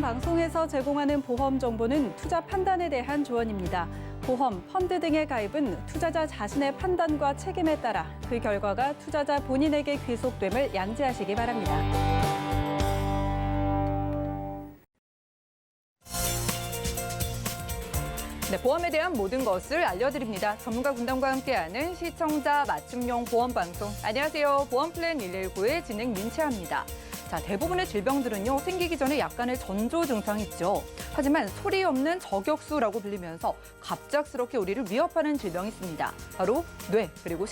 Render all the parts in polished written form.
방송에서 제공하는 보험 정보는 투자 판단에 대한 조언입니다. 보험, 펀드 등의 가입은 투자자 자신의 판단과 책임에 따라 그 결과가 투자자 본인에게 귀속됨을 양지하시기 바랍니다. 네, 보험에 대한 모든 것을 알려드립니다. 전문가 군단과 함께하는 시청자 맞춤형 보험 방송. 안녕하세요. 보험플랜 119의 진행 민채아입니다. 자, 대부분의 질병들은요, 생기기 전에 약간의 전조 증상이 있죠. 하지만 소리 없는 저격수라고 불리면서 갑작스럽게 우리를 위협하는 질병이 있습니다. 바로 뇌, 그리고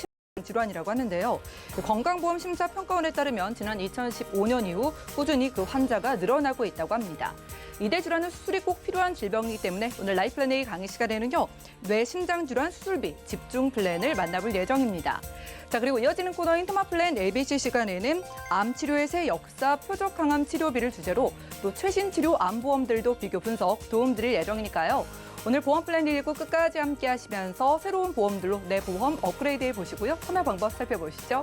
질환이라고 하는데요. 건강보험심사평가원에 따르면 지난 2015년 이후 꾸준히 그 환자가 늘어나고 있다고 합니다. 이대 질환은 수술이 꼭 필요한 질병이기 때문에 오늘 라이플랜A 강의 시간에는요, 뇌심장질환 수술비 집중 플랜을 만나볼 예정입니다. 자, 그리고 이어지는 코너인 토마플랜 ABC 시간에는 암 치료의 새 역사, 표적 항암 치료비를 주제로 또 최신 치료 암보험들도 비교 분석 도움 드릴 예정이니까요. 오늘 보험플랜 119 끝까지 함께 하시면서 새로운 보험들로 내 보험 업그레이드해 보시고요. 참여 방법 살펴보시죠.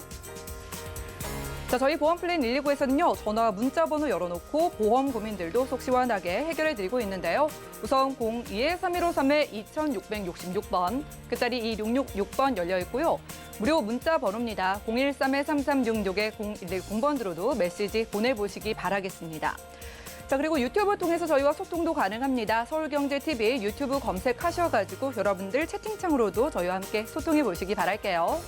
자, 저희 보험플랜 119에서는요, 전화 문자 번호 열어놓고 보험 고민들도 속 시원하게 해결해 드리고 있는데요. 우선 02-3153-2666번, 끝자리 2666번 열려 있고요. 무료 문자 번호입니다. 013-3366-0110번 들어도 메시지 보내보시기 바라겠습니다. 자, 그리고 유튜브 통해서 저희와 소통도 가능합니다. 서울경제TV 유튜브 검색하셔가지고 여러분들 채팅창으로도 저희와 함께 소통해 보시기 바랄게요.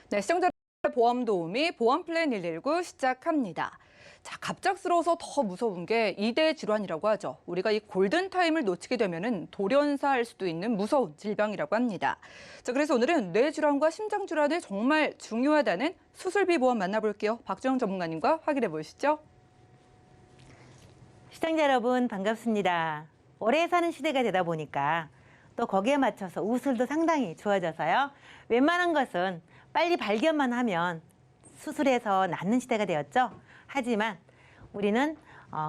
네, 시청자 보험 도우미 보험플랜 119 시작합니다. 자, 갑작스러워서 더 무서운 게 이대 질환이라고 하죠. 우리가 이 골든타임을 놓치게 되면은 돌연사할 수도 있는 무서운 질병이라고 합니다. 자, 그래서 오늘은 뇌질환과 심장질환에 정말 중요하다는 수술비 보험 만나볼게요. 박주영 전문가님과 확인해 보시죠. 시청자 여러분 반갑습니다. 오래 사는 시대가 되다 보니까 또 거기에 맞춰서 우술도 상당히 좋아져서요. 웬만한 것은 빨리 발견만 하면 수술해서 낫는 시대가 되었죠. 하지만 우리는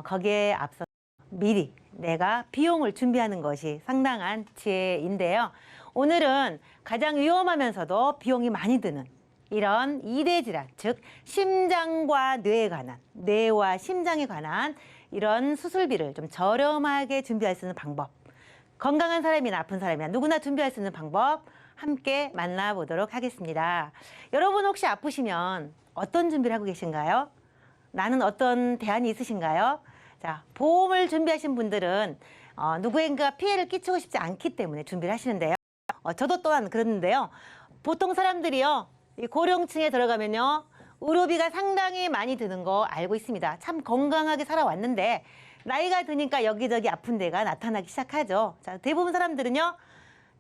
거기에 앞서 미리 내가 비용을 준비하는 것이 상당한 지혜인데요. 오늘은 가장 위험하면서도 비용이 많이 드는 이런 이대 질환, 즉 심장과 뇌에 관한, 뇌와 심장에 관한 이런 수술비를 좀 저렴하게 준비할 수 있는 방법, 건강한 사람이나 아픈 사람이나 누구나 준비할 수 있는 방법 함께 만나보도록 하겠습니다. 여러분 혹시 아프시면 어떤 준비를 하고 계신가요? 나는 어떤 대안이 있으신가요? 자, 보험을 준비하신 분들은 누구인가 피해를 끼치고 싶지 않기 때문에 준비를 하시는데요. 저도 또한 그랬는데요. 보통 사람들이요, 이 고령층에 들어가면요, 의료비가 상당히 많이 드는 거 알고 있습니다. 참 건강하게 살아왔는데 나이가 드니까 여기저기 아픈 데가 나타나기 시작하죠. 자, 대부분 사람들은요,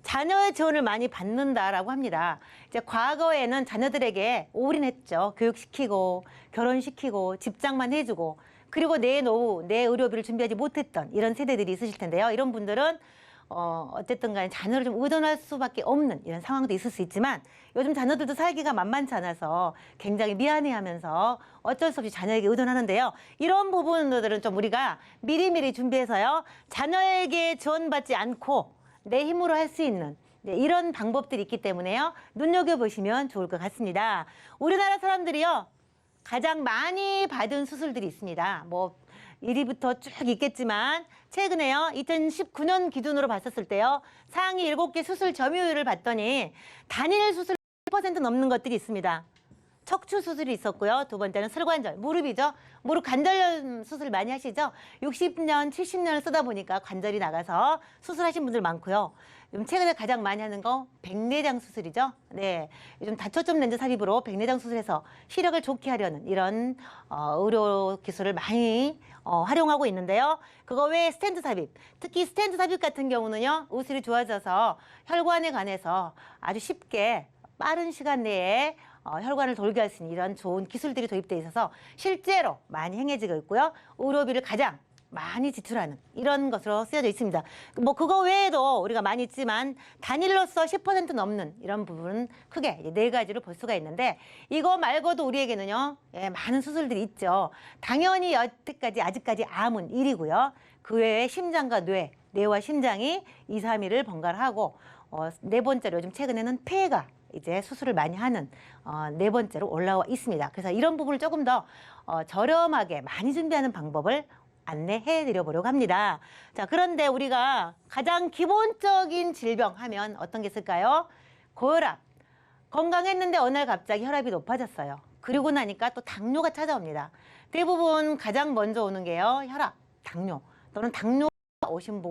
자녀의 지원을 많이 받는다라고 합니다. 이제 과거에는 자녀들에게 올인했죠. 교육시키고 결혼시키고 집장만 해주고 그리고 내 노후, 내 의료비를 준비하지 못했던 이런 세대들이 있으실 텐데요. 이런 분들은 어쨌든 간에 자녀를 좀 의존할 수밖에 없는 이런 상황도 있을 수 있지만 요즘 자녀들도 살기가 만만치 않아서 굉장히 미안해하면서 어쩔 수 없이 자녀에게 의존하는데요. 이런 부분들은 좀 우리가 미리미리 준비해서요. 자녀에게 지원받지 않고 내 힘으로 할 수 있는 이런 방법들이 있기 때문에요. 눈여겨보시면 좋을 것 같습니다. 우리나라 사람들이요, 가장 많이 받은 수술들이 있습니다. 뭐 1위부터 쭉 있겠지만 최근에요, 2019년 기준으로 봤었을 때요, 상위 7개 수술 점유율을 봤더니 단일 수술 10% 넘는 것들이 있습니다. 척추 수술이 있었고요. 두 번째는 설관절, 무릎이죠. 무릎 관절염 수술 많이 하시죠. 60년, 70년을 쓰다 보니까 관절이 나가서 수술하신 분들 많고요. 요즘 최근에 가장 많이 하는 거 백내장 수술이죠. 네, 요즘 다초점 렌즈 삽입으로 백내장 수술해서 시력을 좋게 하려는 이런 의료 기술을 많이 활용하고 있는데요. 그거 외에 스텐트 삽입, 특히 스텐트 삽입 같은 경우는요, 의술이 좋아져서 혈관에 관해서 아주 쉽게 빠른 시간 내에 혈관을 돌게 할 수 있는 이런 좋은 기술들이 도입되어 있어서 실제로 많이 행해지고 있고요. 의료비를 가장 많이 지출하는 이런 것으로 쓰여져 있습니다. 뭐 그거 외에도 우리가 많이 있지만 단일로서 10% 넘는 이런 부분은 크게 이제 4가지로 볼 수가 있는데 이거 말고도 우리에게는요 많은 수술들이 있죠. 당연히 여태까지 아직까지 암은 1이고요. 그 외에 심장과 뇌와 심장이 2, 3위를 번갈아하고 4번째로 요즘 최근에는 폐가 이제 수술을 많이 하는 4번째로 올라와 있습니다. 그래서 이런 부분을 조금 더 저렴하게 많이 준비하는 방법을 안내해 드려 보려고 합니다. 자, 그런데 우리가 가장 기본적인 질병 하면 어떤 게 있을까요? 고혈압. 건강했는데 어느 날 갑자기 혈압이 높아졌어요. 그리고 나니까 또 당뇨가 찾아옵니다. 대부분 가장 먼저 오는 게요. 혈압, 당뇨 또는 당뇨 오신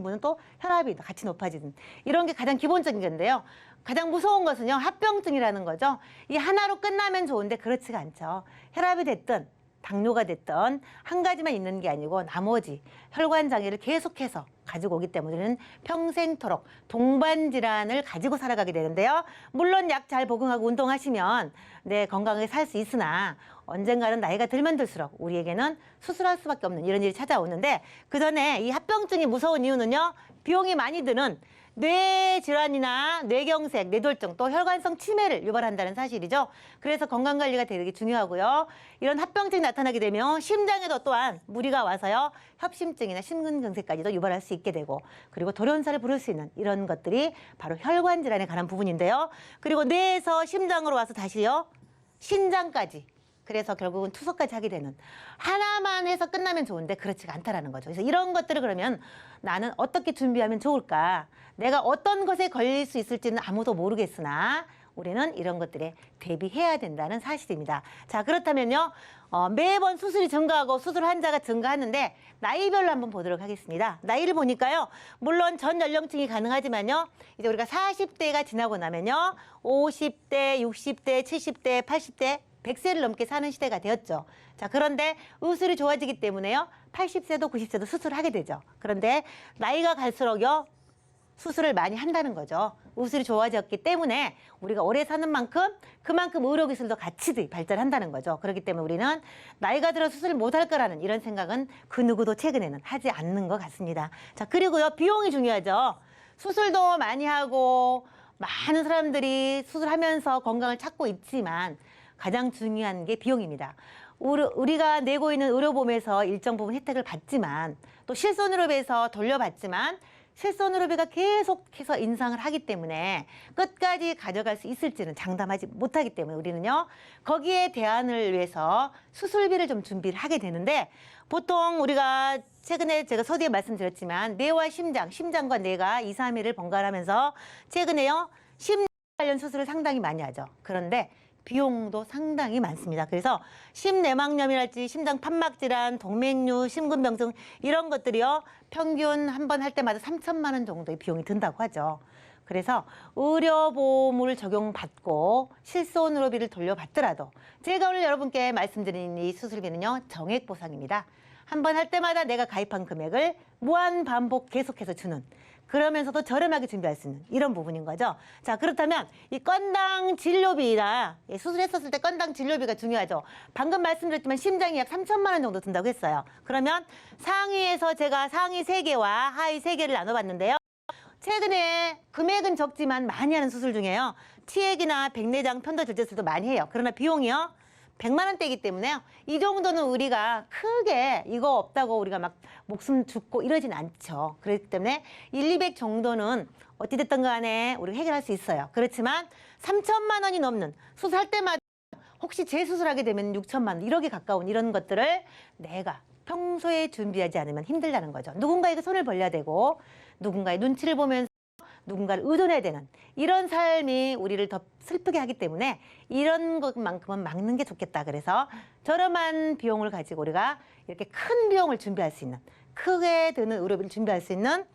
분은 또 혈압이 같이 높아지는 이런 게 가장 기본적인 건데요. 가장 무서운 것은요. 합병증이라는 거죠. 이 하나로 끝나면 좋은데 그렇지가 않죠. 혈압이 됐든 당뇨가 됐든 한 가지만 있는 게 아니고 나머지 혈관 장애를 계속해서 가지고 오기 때문에 우리는 평생토록 동반 질환을 가지고 살아가게 되는데요. 물론 약 잘 복용하고 운동하시면 건강하게 살 수 있으나 언젠가는 나이가 들면 들수록 우리에게는 수술할 수밖에 없는 이런 일이 찾아오는데 그 전에 이 합병증이 무서운 이유는요. 비용이 많이 드는 뇌질환이나 뇌경색, 뇌졸중 또 혈관성 치매를 유발한다는 사실이죠. 그래서 건강관리가 되게 중요하고요. 이런 합병증이 나타나게 되면 심장에도 또한 무리가 와서요. 협심증이나 심근경색까지도 유발할 수 있게 되고 그리고 돌연사를 부를 수 있는 이런 것들이 바로 혈관 질환에 관한 부분인데요. 그리고 뇌에서 심장으로 와서 다시요. 신장까지. 그래서 결국은 투석까지 하게 되는 하나만 해서 끝나면 좋은데 그렇지가 않다라는 거죠. 그래서 이런 것들을 그러면 나는 어떻게 준비하면 좋을까? 내가 어떤 것에 걸릴 수 있을지는 아무도 모르겠으나 우리는 이런 것들에 대비해야 된다는 사실입니다. 자, 그렇다면요. 매번 수술이 증가하고 수술 환자가 증가하는데 나이별로 한번 보도록 하겠습니다. 나이를 보니까요. 물론 전 연령층이 가능하지만요. 이제 우리가 40대가 지나고 나면요. 50대, 60대, 70대, 80대 100세를 넘게 사는 시대가 되었죠. 자, 그런데 의술이 좋아지기 때문에요. 80세도 90세도 수술을 하게 되죠. 그런데 나이가 갈수록요. 수술을 많이 한다는 거죠. 의술이 좋아졌기 때문에 우리가 오래 사는 만큼 그만큼 의료기술도 같이 발전한다는 거죠. 그렇기 때문에 우리는 나이가 들어 수술을 못할 거라는 이런 생각은 그 누구도 최근에는 하지 않는 것 같습니다. 자, 그리고요. 비용이 중요하죠. 수술도 많이 하고 많은 사람들이 수술하면서 건강을 찾고 있지만 가장 중요한 게 비용입니다. 우리가 내고 있는 의료보험에서 일정 부분 혜택을 받지만 또 실손의료비에서 돌려받지만 실손의료비가 계속해서 인상을 하기 때문에 끝까지 가져갈 수 있을지는 장담하지 못하기 때문에 우리는요. 거기에 대안을 위해서 수술비를 좀 준비를 하게 되는데 보통 우리가 최근에 제가 서두에 말씀드렸지만 뇌와 심장과 뇌가 2, 3위를 번갈아가면서 최근에요. 심장 관련 수술을 상당히 많이 하죠. 그런데 비용도 상당히 많습니다. 그래서 심내막염이랄지 심장 판막 질환, 동맥류, 심근병증 이런 것들이요. 평균 한 번 할 때마다 3천만 원 정도의 비용이 든다고 하죠. 그래서 의료보험을 적용받고 실손의료비를 돌려받더라도 제가 오늘 여러분께 말씀드린 이 수술비는요. 정액보상입니다. 한 번 할 때마다 내가 가입한 금액을 무한 반복 계속해서 주는 그러면서도 저렴하게 준비할 수 있는 이런 부분인 거죠. 자, 그렇다면 이 건당 진료비나 수술했었을 때 건당 진료비가 중요하죠. 방금 말씀드렸지만 심장이 약 3천만 원 정도 든다고 했어요. 그러면 상위에서 제가 상위 3개와 하위 3개를 나눠봤는데요. 최근에 금액은 적지만 많이 하는 수술 중에요. 치액이나 백내장 편도 절제술도 많이 해요. 그러나 비용이요. 100만 원대이기 때문에요. 이 정도는 우리가 크게 이거 없다고 우리가 막 목숨 죽고 이러진 않죠. 그렇기 때문에 1, 200 정도는 어찌됐든 간에 우리가 해결할 수 있어요. 그렇지만 3천만 원이 넘는 수술할 때마다 혹시 재수술하게 되면 6천만 원, 1억에 가까운 이런 것들을 내가 평소에 준비하지 않으면 힘들다는 거죠. 누군가에게 손을 벌려야 되고 누군가의 눈치를 보면서 누군가를 의존해야 되는 이런 삶이 우리를 더 슬프게 하기 때문에 이런 것만큼은 막는 게 좋겠다. 그래서 저렴한 비용을 가지고 우리가 이렇게 큰 비용을 준비할 수 있는 크게 드는 의료비를 준비할 수 있는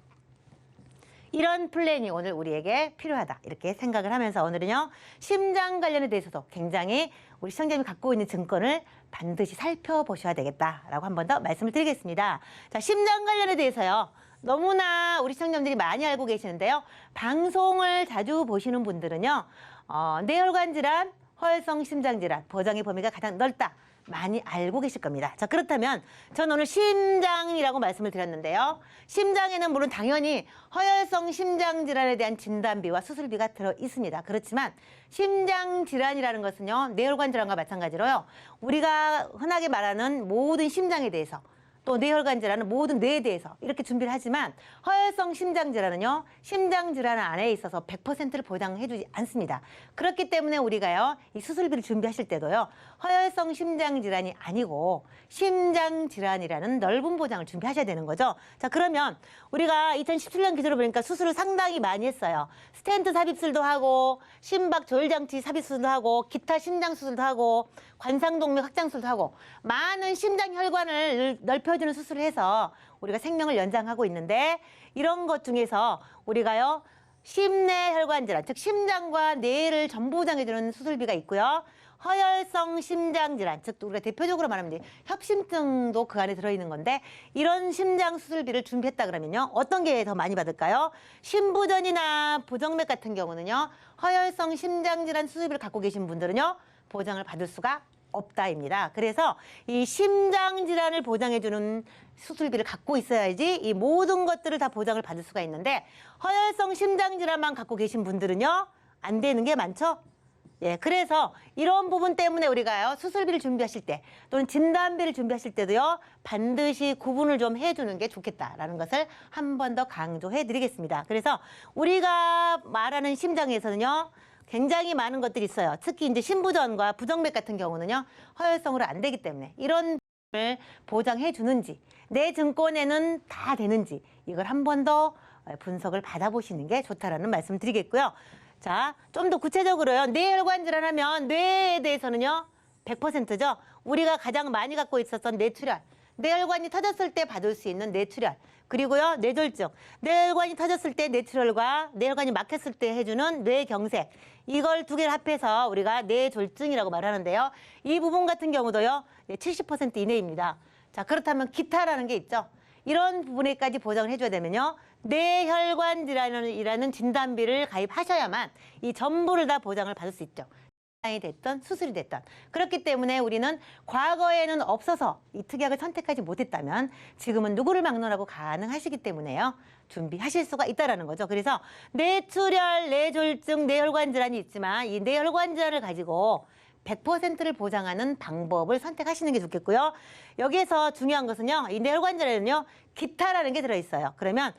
이런 플랜이 오늘 우리에게 필요하다. 이렇게 생각을 하면서 오늘은요. 심장 관련에 대해서도 굉장히 우리 시청자님이 갖고 있는 증권을 반드시 살펴보셔야 되겠다라고 한 번 더 말씀을 드리겠습니다. 자, 심장 관련에 대해서요. 너무나 우리 시청자분들이 많이 알고 계시는데요. 방송을 자주 보시는 분들은요. 뇌혈관 질환, 허혈성 심장 질환, 보장의 범위가 가장 넓다. 많이 알고 계실 겁니다. 자, 그렇다면 저는 오늘 심장이라고 말씀을 드렸는데요. 심장에는 물론 당연히 허혈성 심장질환에 대한 진단비와 수술비가 들어 있습니다. 그렇지만 심장질환이라는 것은요, 뇌혈관 질환과 마찬가지로요, 우리가 흔하게 말하는 모든 심장에 대해서 또 뇌혈관 질환은 모든 뇌에 대해서 이렇게 준비를 하지만 허혈성 심장 질환은요, 심장 질환 안에 있어서 100%를 보장해주지 않습니다. 그렇기 때문에 우리가요, 이 수술비를 준비하실 때도요, 허혈성 심장 질환이 아니고 심장 질환이라는 넓은 보장을 준비하셔야 되는 거죠. 자, 그러면 우리가 2017년 기준으로 보니까 수술을 상당히 많이 했어요. 스텐트 삽입술도 하고 심박 조혈장치 삽입술도 하고 기타 심장 수술도 하고 관상동맥 확장술도 하고 많은 심장 혈관을 넓혀주는 수술을 해서 우리가 생명을 연장하고 있는데, 이런 것 중에서 우리가요, 심내 혈관 질환, 즉 심장과 뇌를 전부 보장해주는 수술비가 있고요. 허혈성 심장 질환, 즉 우리가 대표적으로 말하면 협심증도 그 안에 들어있는 건데, 이런 심장 수술비를 준비했다 그러면요, 어떤 게 더 많이 받을까요? 심부전이나 부정맥 같은 경우는요, 허혈성 심장 질환 수술비를 갖고 계신 분들은요, 보장을 받을 수가 없다입니다. 그래서 이 심장 질환을 보장해주는 수술비를 갖고 있어야지 이 모든 것들을 다 보장을 받을 수가 있는데, 허혈성 심장 질환만 갖고 계신 분들은요, 안 되는 게 많죠. 예, 그래서 이런 부분 때문에 우리가요, 수술비를 준비하실 때 또는 진단비를 준비하실 때도요, 반드시 구분을 좀 해주는 게 좋겠다라는 것을 한 번 더 강조해 드리겠습니다. 그래서 우리가 말하는 심장에서는요, 굉장히 많은 것들이 있어요. 특히 이제 심부전과 부정맥 같은 경우는요, 허혈성으로 안 되기 때문에 이런 을 보장해 주는지, 내 증권에는 다 되는지, 이걸 한 번 더 분석을 받아보시는 게 좋다라는 말씀 드리겠고요. 자, 좀 더 구체적으로요, 뇌혈관 질환하면 뇌에 대해서는요, 100%죠. 우리가 가장 많이 갖고 있었던 뇌출혈, 뇌혈관이 터졌을 때 받을 수 있는 뇌출혈, 그리고요, 뇌졸중, 뇌혈관이 터졌을 때 뇌출혈과 뇌혈관이 막혔을 때 해주는 뇌경색, 이걸 두 개를 합해서 우리가 뇌졸중이라고 말하는데요. 이 부분 같은 경우도요, 70% 이내입니다. 자, 그렇다면 기타라는 게 있죠. 이런 부분에까지 보장을 해줘야 되면요, 뇌혈관 질환이라는 진단비를 가입하셔야만 이 전부를 다 보장을 받을 수 있죠. 이 됐던 수술이 됐던. 그렇기 때문에 우리는 과거에는 없어서 이 특약을 선택하지 못했다면 지금은 누구를 막론하고 가능하시기 때문에요, 준비하실 수가 있다라는 거죠. 그래서 뇌출혈, 뇌졸중, 뇌혈관 질환이 있지만 이 뇌혈관 질환을 가지고 100%를 보장하는 방법을 선택하시는 게 좋겠고요. 여기에서 중요한 것은요, 이 뇌혈관 질환은요, 기타라는 게 들어있어요. 그러면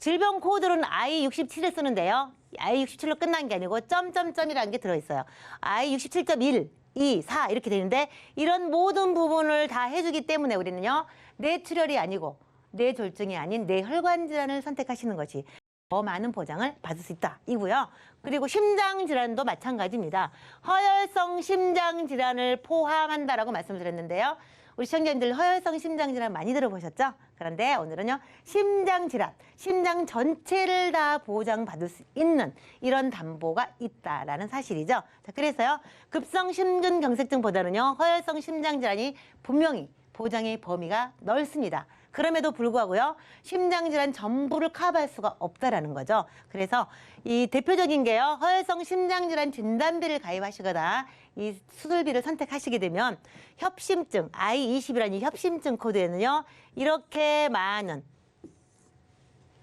질병 코드로는 I67을 쓰는데요, I67로 끝난 게 아니고 점점점이라는 게 들어있어요. I67.1, 2, 4 이렇게 되는데, 이런 모든 부분을 다 해주기 때문에 우리는요, 뇌출혈이 아니고 뇌졸중이 아닌 뇌혈관 질환을 선택하시는 것이 더 많은 보장을 받을 수 있다 이고요. 그리고 심장 질환도 마찬가지입니다. 허혈성 심장 질환을 포함한다라고 말씀드렸는데요. 우리 시청자님들 허혈성 심장 질환 많이 들어보셨죠? 그런데 오늘은요, 심장 질환, 심장 전체를 다 보장받을 수 있는 이런 담보가 있다라는 사실이죠. 자, 그래서요, 급성 심근경색증보다는요, 허혈성 심장 질환이 분명히 보장의 범위가 넓습니다. 그럼에도 불구하고요, 심장질환 전부를 커버할 수가 없다라는 거죠. 그래서 이 대표적인 게요, 허혈성 심장질환 진단비를 가입하시거나 이 수술비를 선택하시게 되면 협심증, I20이라는 이 협심증 코드에는요, 이렇게 많은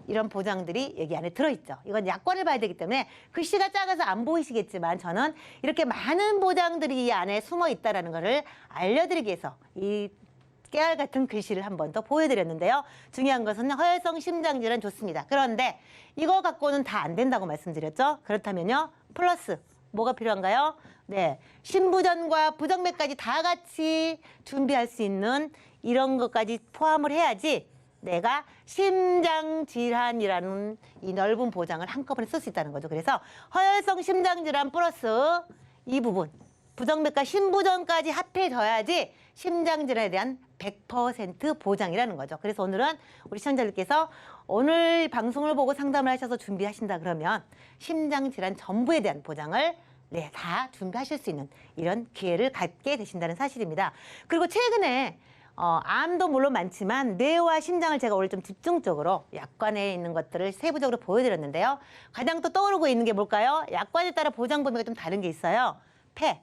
이런 보장들이 여기 안에 들어있죠. 이건 약관을 봐야 되기 때문에 글씨가 작아서 안 보이시겠지만 저는 이렇게 많은 보장들이 이 안에 숨어 있다는 것을 알려드리기 위해서 이 깨알 같은 글씨를 한 번 더 보여드렸는데요. 중요한 것은 허혈성 심장질환 좋습니다. 그런데 이거 갖고는 다 안 된다고 말씀드렸죠. 그렇다면요, 플러스 뭐가 필요한가요? 네, 심부전과 부정맥까지 다 같이 준비할 수 있는 이런 것까지 포함을 해야지 내가 심장질환이라는 이 넓은 보장을 한꺼번에 쓸 수 있다는 거죠. 그래서 허혈성 심장질환 플러스 이 부분, 부정맥과 심부전까지 합해져야지 심장질환에 대한 100% 보장이라는 거죠. 그래서 오늘은 우리 시청자들께서 오늘 방송을 보고 상담을 하셔서 준비하신다 그러면 심장질환 전부에 대한 보장을 다 준비하실 수 있는 이런 기회를 갖게 되신다는 사실입니다. 그리고 최근에 암도 물론 많지만 뇌와 심장을 제가 오늘 좀 집중적으로 약관에 있는 것들을 세부적으로 보여드렸는데요. 가장 또 떠오르고 있는 게 뭘까요? 약관에 따라 보장 범위가 좀 다른 게 있어요. 폐.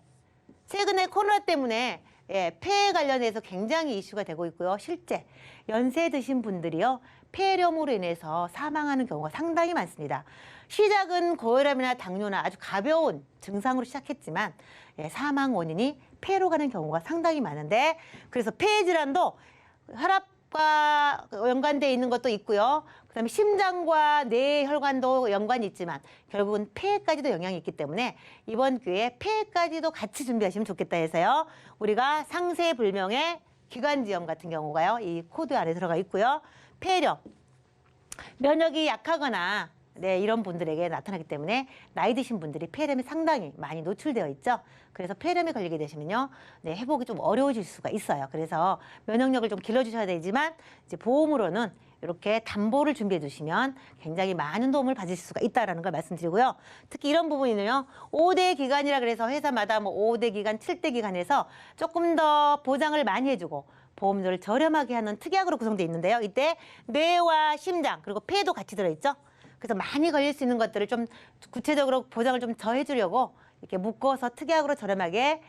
최근에 코로나 때문에 예, 폐에 관련해서 굉장히 이슈가 되고 있고요. 실제 연세 드신 분들이요, 폐렴으로 인해서 사망하는 경우가 상당히 많습니다. 시작은 고혈압이나 당뇨나 아주 가벼운 증상으로 시작했지만 예, 사망 원인이 폐로 가는 경우가 상당히 많은데, 그래서 폐 질환도 혈압과 연관되어 있는 것도 있고요. 그다음에 심장과 뇌혈관도 연관이 있지만 결국은 폐에까지도 영향이 있기 때문에 이번 기회에 폐에까지도 같이 준비하시면 좋겠다 해서요. 우리가 상세불명의 기관지염 같은 경우가요, 이 코드 안에 들어가 있고요. 폐렴, 면역이 약하거나 네, 이런 분들에게 나타나기 때문에 나이 드신 분들이 폐렴에 상당히 많이 노출되어 있죠. 그래서 폐렴에 걸리게 되시면요, 네, 회복이 좀 어려워질 수가 있어요. 그래서 면역력을 좀 길러주셔야 되지만 이제 보험으로는 이렇게 담보를 준비해 주시면 굉장히 많은 도움을 받으실 수가 있다는 걸 말씀드리고요. 특히 이런 부분은요, 5대 기간이라 그래서 회사마다 뭐 5대 기간, 7대 기간에서 조금 더 보장을 많이 해주고 보험료를 저렴하게 하는 특약으로 구성되어 있는데요. 이때 뇌와 심장 그리고 폐도 같이 들어있죠. 그래서 많이 걸릴 수 있는 것들을 좀 구체적으로 보장을 좀 더 해주려고 이렇게 묶어서 특약으로 저렴하게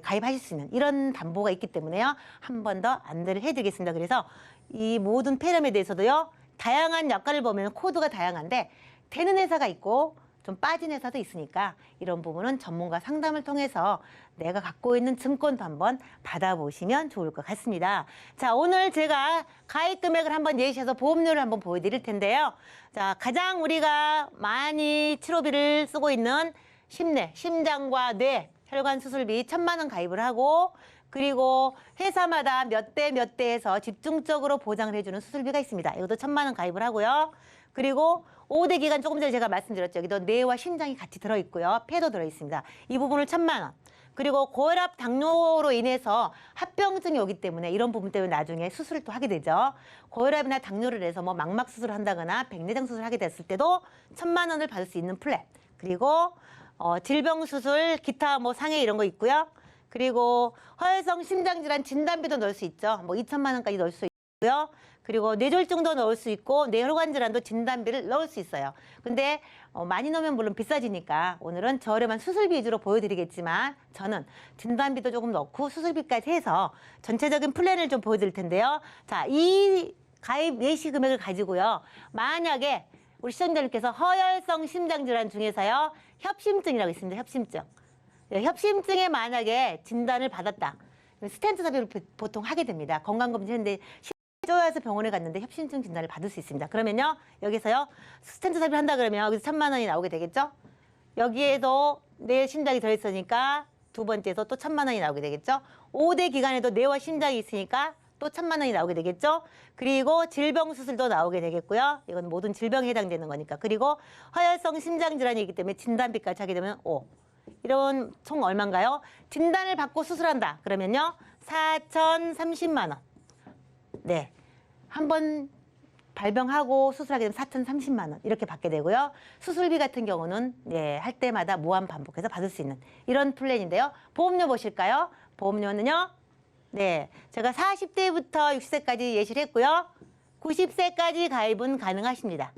가입하실 수 있는 이런 담보가 있기 때문에요. 한 번 더 안내를 해드리겠습니다. 그래서 이 모든 폐렴에 대해서도요, 다양한 약관을 보면 코드가 다양한데 되는 회사가 있고 좀 빠진 회사도 있으니까 이런 부분은 전문가 상담을 통해서 내가 갖고 있는 증권도 한번 받아보시면 좋을 것 같습니다. 자, 오늘 제가 가입 금액을 한번 예시해서 보험료를 한번 보여드릴 텐데요. 자, 가장 우리가 많이 치료비를 쓰고 있는 심내, 심장과 뇌, 혈관 수술비 1,000만 원 가입을 하고, 그리고 회사마다 몇 대 몇 대에서 집중적으로 보장을 해주는 수술비가 있습니다. 이것도 1,000만 원 가입을 하고요. 그리고 5대 기간 조금 전에 제가 말씀드렸죠. 여기도 뇌와 심장이 같이 들어있고요. 폐도 들어있습니다. 이 부분을 1,000만 원. 그리고 고혈압, 당뇨로 인해서 합병증이 오기 때문에 이런 부분 때문에 나중에 수술을 또 하게 되죠. 고혈압이나 당뇨를 해서 뭐 망막 수술을 한다거나 백내장 수술을 하게 됐을 때도 1,000만 원을 받을 수 있는 플랜. 그리고 질병 수술, 기타 뭐 상해 이런 거 있고요. 그리고 허혈성 심장질환 진단비도 넣을 수 있죠. 뭐 2,000만 원까지 넣을 수 있고요. 그리고 뇌졸중도 넣을 수 있고 뇌혈관 질환도 진단비를 넣을 수 있어요. 근데 많이 넣으면 물론 비싸지니까 오늘은 저렴한 수술비 위주로 보여드리겠지만 저는 진단비도 조금 넣고 수술비까지 해서 전체적인 플랜을 좀 보여드릴 텐데요. 자, 이 가입 예시 금액을 가지고요, 만약에 우리 시청자님께서 허혈성 심장질환 중에서요, 협심증이라고 있습니다. 협심증. 네, 협심증에 만약에 진단을 받았다. 스텐트 삽입을 보통 하게 됩니다. 건강검진 했는데 쪼여서 병원에 갔는데 협심증 진단을 받을 수 있습니다. 그러면요, 여기서요, 스텐트 삽입을 한다 그러면 여기서 1,000만 원이 나오게 되겠죠? 여기에도 뇌 심장이 들어있으니까 두 번째에서 또 1,000만 원이 나오게 되겠죠? 5대 기간에도 뇌와 심장이 있으니까 또 1,000만 원이 나오게 되겠죠? 그리고 질병 수술도 나오게 되겠고요. 이건 모든 질병에 해당되는 거니까. 그리고 허혈성 심장질환이기 때문에 진단비까지 하게 되면 5. 이런 총 얼마인가요? 진단을 받고 수술한다. 그러면요, 4,030만 원. 네, 한번 발병하고 수술하게 되면 4,030만 원 이렇게 받게 되고요. 수술비 같은 경우는 할 때마다 무한 반복해서 받을 수 있는 이런 플랜인데요. 보험료 보실까요? 보험료는요, 네, 제가 40대부터 60세까지 예시를 했고요. 90세까지 가입은 가능하십니다.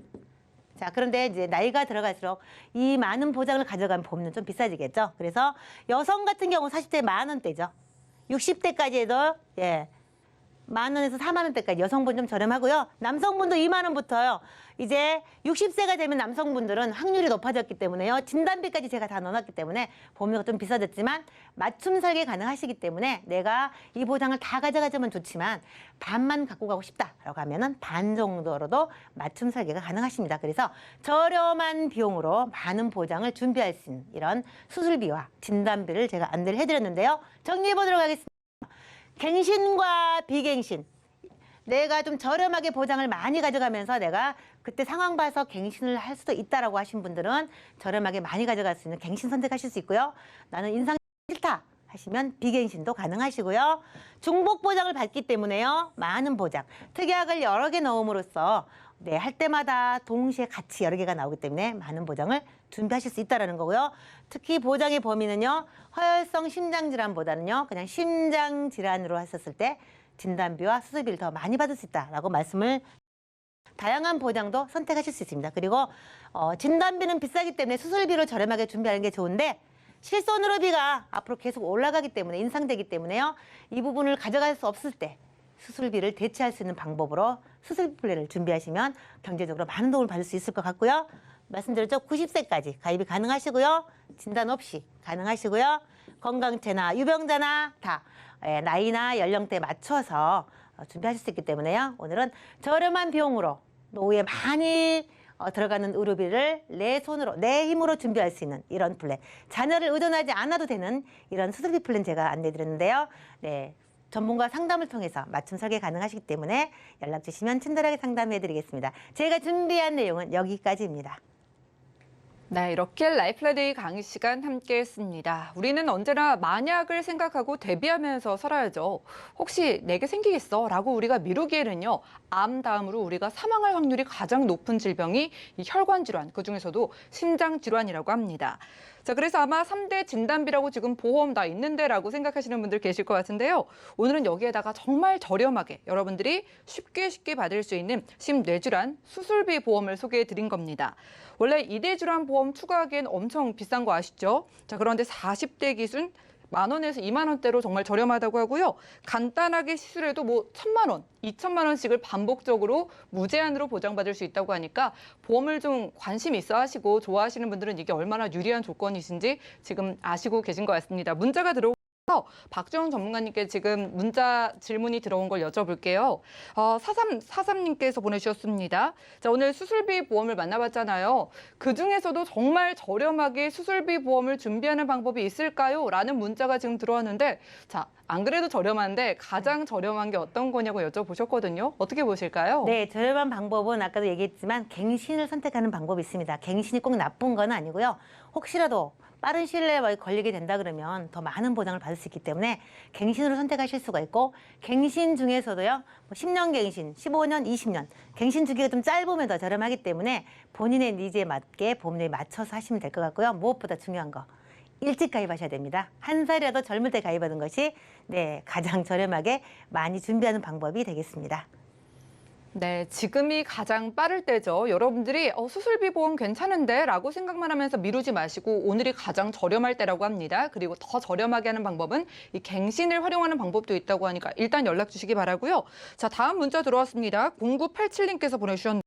자, 그런데 이제 나이가 들어갈수록 이 많은 보장을 가져가면 보험료는 좀 비싸지겠죠. 그래서 여성 같은 경우 40대 10,000원대죠. 60대까지 해도 10,000원에서 40,000원대까지 여성분 좀 저렴하고요. 남성분도 20,000원부터요. 이제 60세가 되면 남성분들은 확률이 높아졌기 때문에요. 진단비까지 제가 다 넣어놨기 때문에 보험료가 좀 비싸졌지만 맞춤 설계 가능하시기 때문에 내가 이 보장을 다 가져가자면 좋지만 반만 갖고 가고 싶다라고 하면은 반 정도로도 맞춤 설계가 가능하십니다. 그래서 저렴한 비용으로 많은 보장을 준비할 수 있는 이런 수술비와 진단비를 제가 안내를 해드렸는데요. 정리해 보도록 하겠습니다. 갱신과 비갱신. 내가 좀 저렴하게 보장을 많이 가져가면서 내가 그때 상황 봐서 갱신을 할 수도 있다라고 하신 분들은 저렴하게 많이 가져갈 수 있는 갱신 선택하실 수 있고요. 나는 인상 싫다 하시면 비갱신도 가능하시고요. 중복 보장을 받기 때문에요. 많은 보장, 특약을 여러 개 넣음으로써 할 때마다 동시에 같이 여러 개가 나오기 때문에 많은 보장을 준비하실 수 있다는 거고요. 특히 보장의 범위는요, 허혈성 심장질환보다는요, 그냥 심장질환으로 했었을 때 진단비와 수술비를 더 많이 받을 수 있다라고 말씀을, 다양한 보장도 선택하실 수 있습니다. 그리고 진단비는 비싸기 때문에 수술비로 저렴하게 준비하는 게 좋은데 실손의료비가 앞으로 계속 올라가기 때문에 인상되기 때문에요. 이 부분을 가져갈 수 없을 때 수술비를 대체할 수 있는 방법으로 수술 플랜을 준비하시면 경제적으로 많은 도움을 받을 수 있을 것 같고요. 말씀드렸죠? 90세까지 가입이 가능하시고요. 진단 없이 가능하시고요. 건강체나 유병자나 다 나이나 연령대에 맞춰서 준비하실 수 있기 때문에요. 오늘은 저렴한 비용으로 노후에 많이 들어가는 의료비를 내 손으로 내 힘으로 준비할 수 있는 이런 플랜, 자녀를 의존하지 않아도 되는 이런 수술비 플랜 제가 안내드렸는데요. 네, 전문가 상담을 통해서 맞춤 설계 가능하시기 때문에 연락 주시면 친절하게 상담해드리겠습니다. 제가 준비한 내용은 여기까지입니다. 네, 이렇게 라이플레데이 강의 시간 함께 했습니다. 우리는 언제나 만약을 생각하고 대비하면서 살아야죠. 혹시 내게 생기겠어? 라고 우리가 미루기에는요. 암 다음으로 우리가 사망할 확률이 가장 높은 질병이 이 혈관 질환, 그중에서도 심장 질환이라고 합니다. 자, 그래서 아마 3대 진단비라고 지금 보험 다 있는데라고 생각하시는 분들 계실 것 같은데요. 오늘은 여기에다가 정말 저렴하게 여러분들이 쉽게 받을 수 있는 심뇌질환 수술비 보험을 소개해 드린 겁니다. 원래 2대 질환 보험 추가하기엔 엄청 비싼 거 아시죠? 자, 그런데 40대 기준 10,000원에서 20,000원대로 정말 저렴하다고 하고요. 간단하게 시술해도 뭐 1,000만 원, 2,000만 원씩을 반복적으로 무제한으로 보장받을 수 있다고 하니까 보험을 좀 관심 있어 하시고 좋아하시는 분들은 이게 얼마나 유리한 조건이신지 지금 아시고 계신 것 같습니다. 문자가 들어오고 박주영 전문가님께 지금 문자 질문이 들어온 걸 여쭤볼게요. 4343님께서 보내주셨습니다. 자, 오늘 수술비 보험을 만나봤잖아요. 그중에서도 정말 저렴하게 수술비 보험을 준비하는 방법이 있을까요? 라는 문자가 지금 들어왔는데, 자, 안 그래도 저렴한데 가장 저렴한 게 어떤 거냐고 여쭤보셨거든요. 어떻게 보실까요? 네, 저렴한 방법은 아까도 얘기했지만 갱신을 선택하는 방법이 있습니다. 갱신이 꼭 나쁜 건 아니고요. 혹시라도 빠른 시일 내에 걸리게 된다 그러면 더 많은 보장을 받을 수 있기 때문에 갱신으로 선택하실 수가 있고, 갱신 중에서도요, 10년 갱신, 15년, 20년 갱신 주기가 좀 짧으면 더 저렴하기 때문에 본인의 니즈에 맞게 보험료에 맞춰서 하시면 될 것 같고요. 무엇보다 중요한 거, 일찍 가입하셔야 됩니다. 한 살이라도 젊을 때 가입하는 것이 가장 저렴하게 많이 준비하는 방법이 되겠습니다. 네, 지금이 가장 빠를 때죠. 여러분들이 수술비 보험 괜찮은데 라고 생각만 하면서 미루지 마시고 오늘이 가장 저렴할 때라고 합니다. 그리고 더 저렴하게 하는 방법은 이 갱신을 활용하는 방법도 있다고 하니까 일단 연락 주시기 바라고요. 자, 다음 문자 들어왔습니다. 0987님께서 보내주셨는데,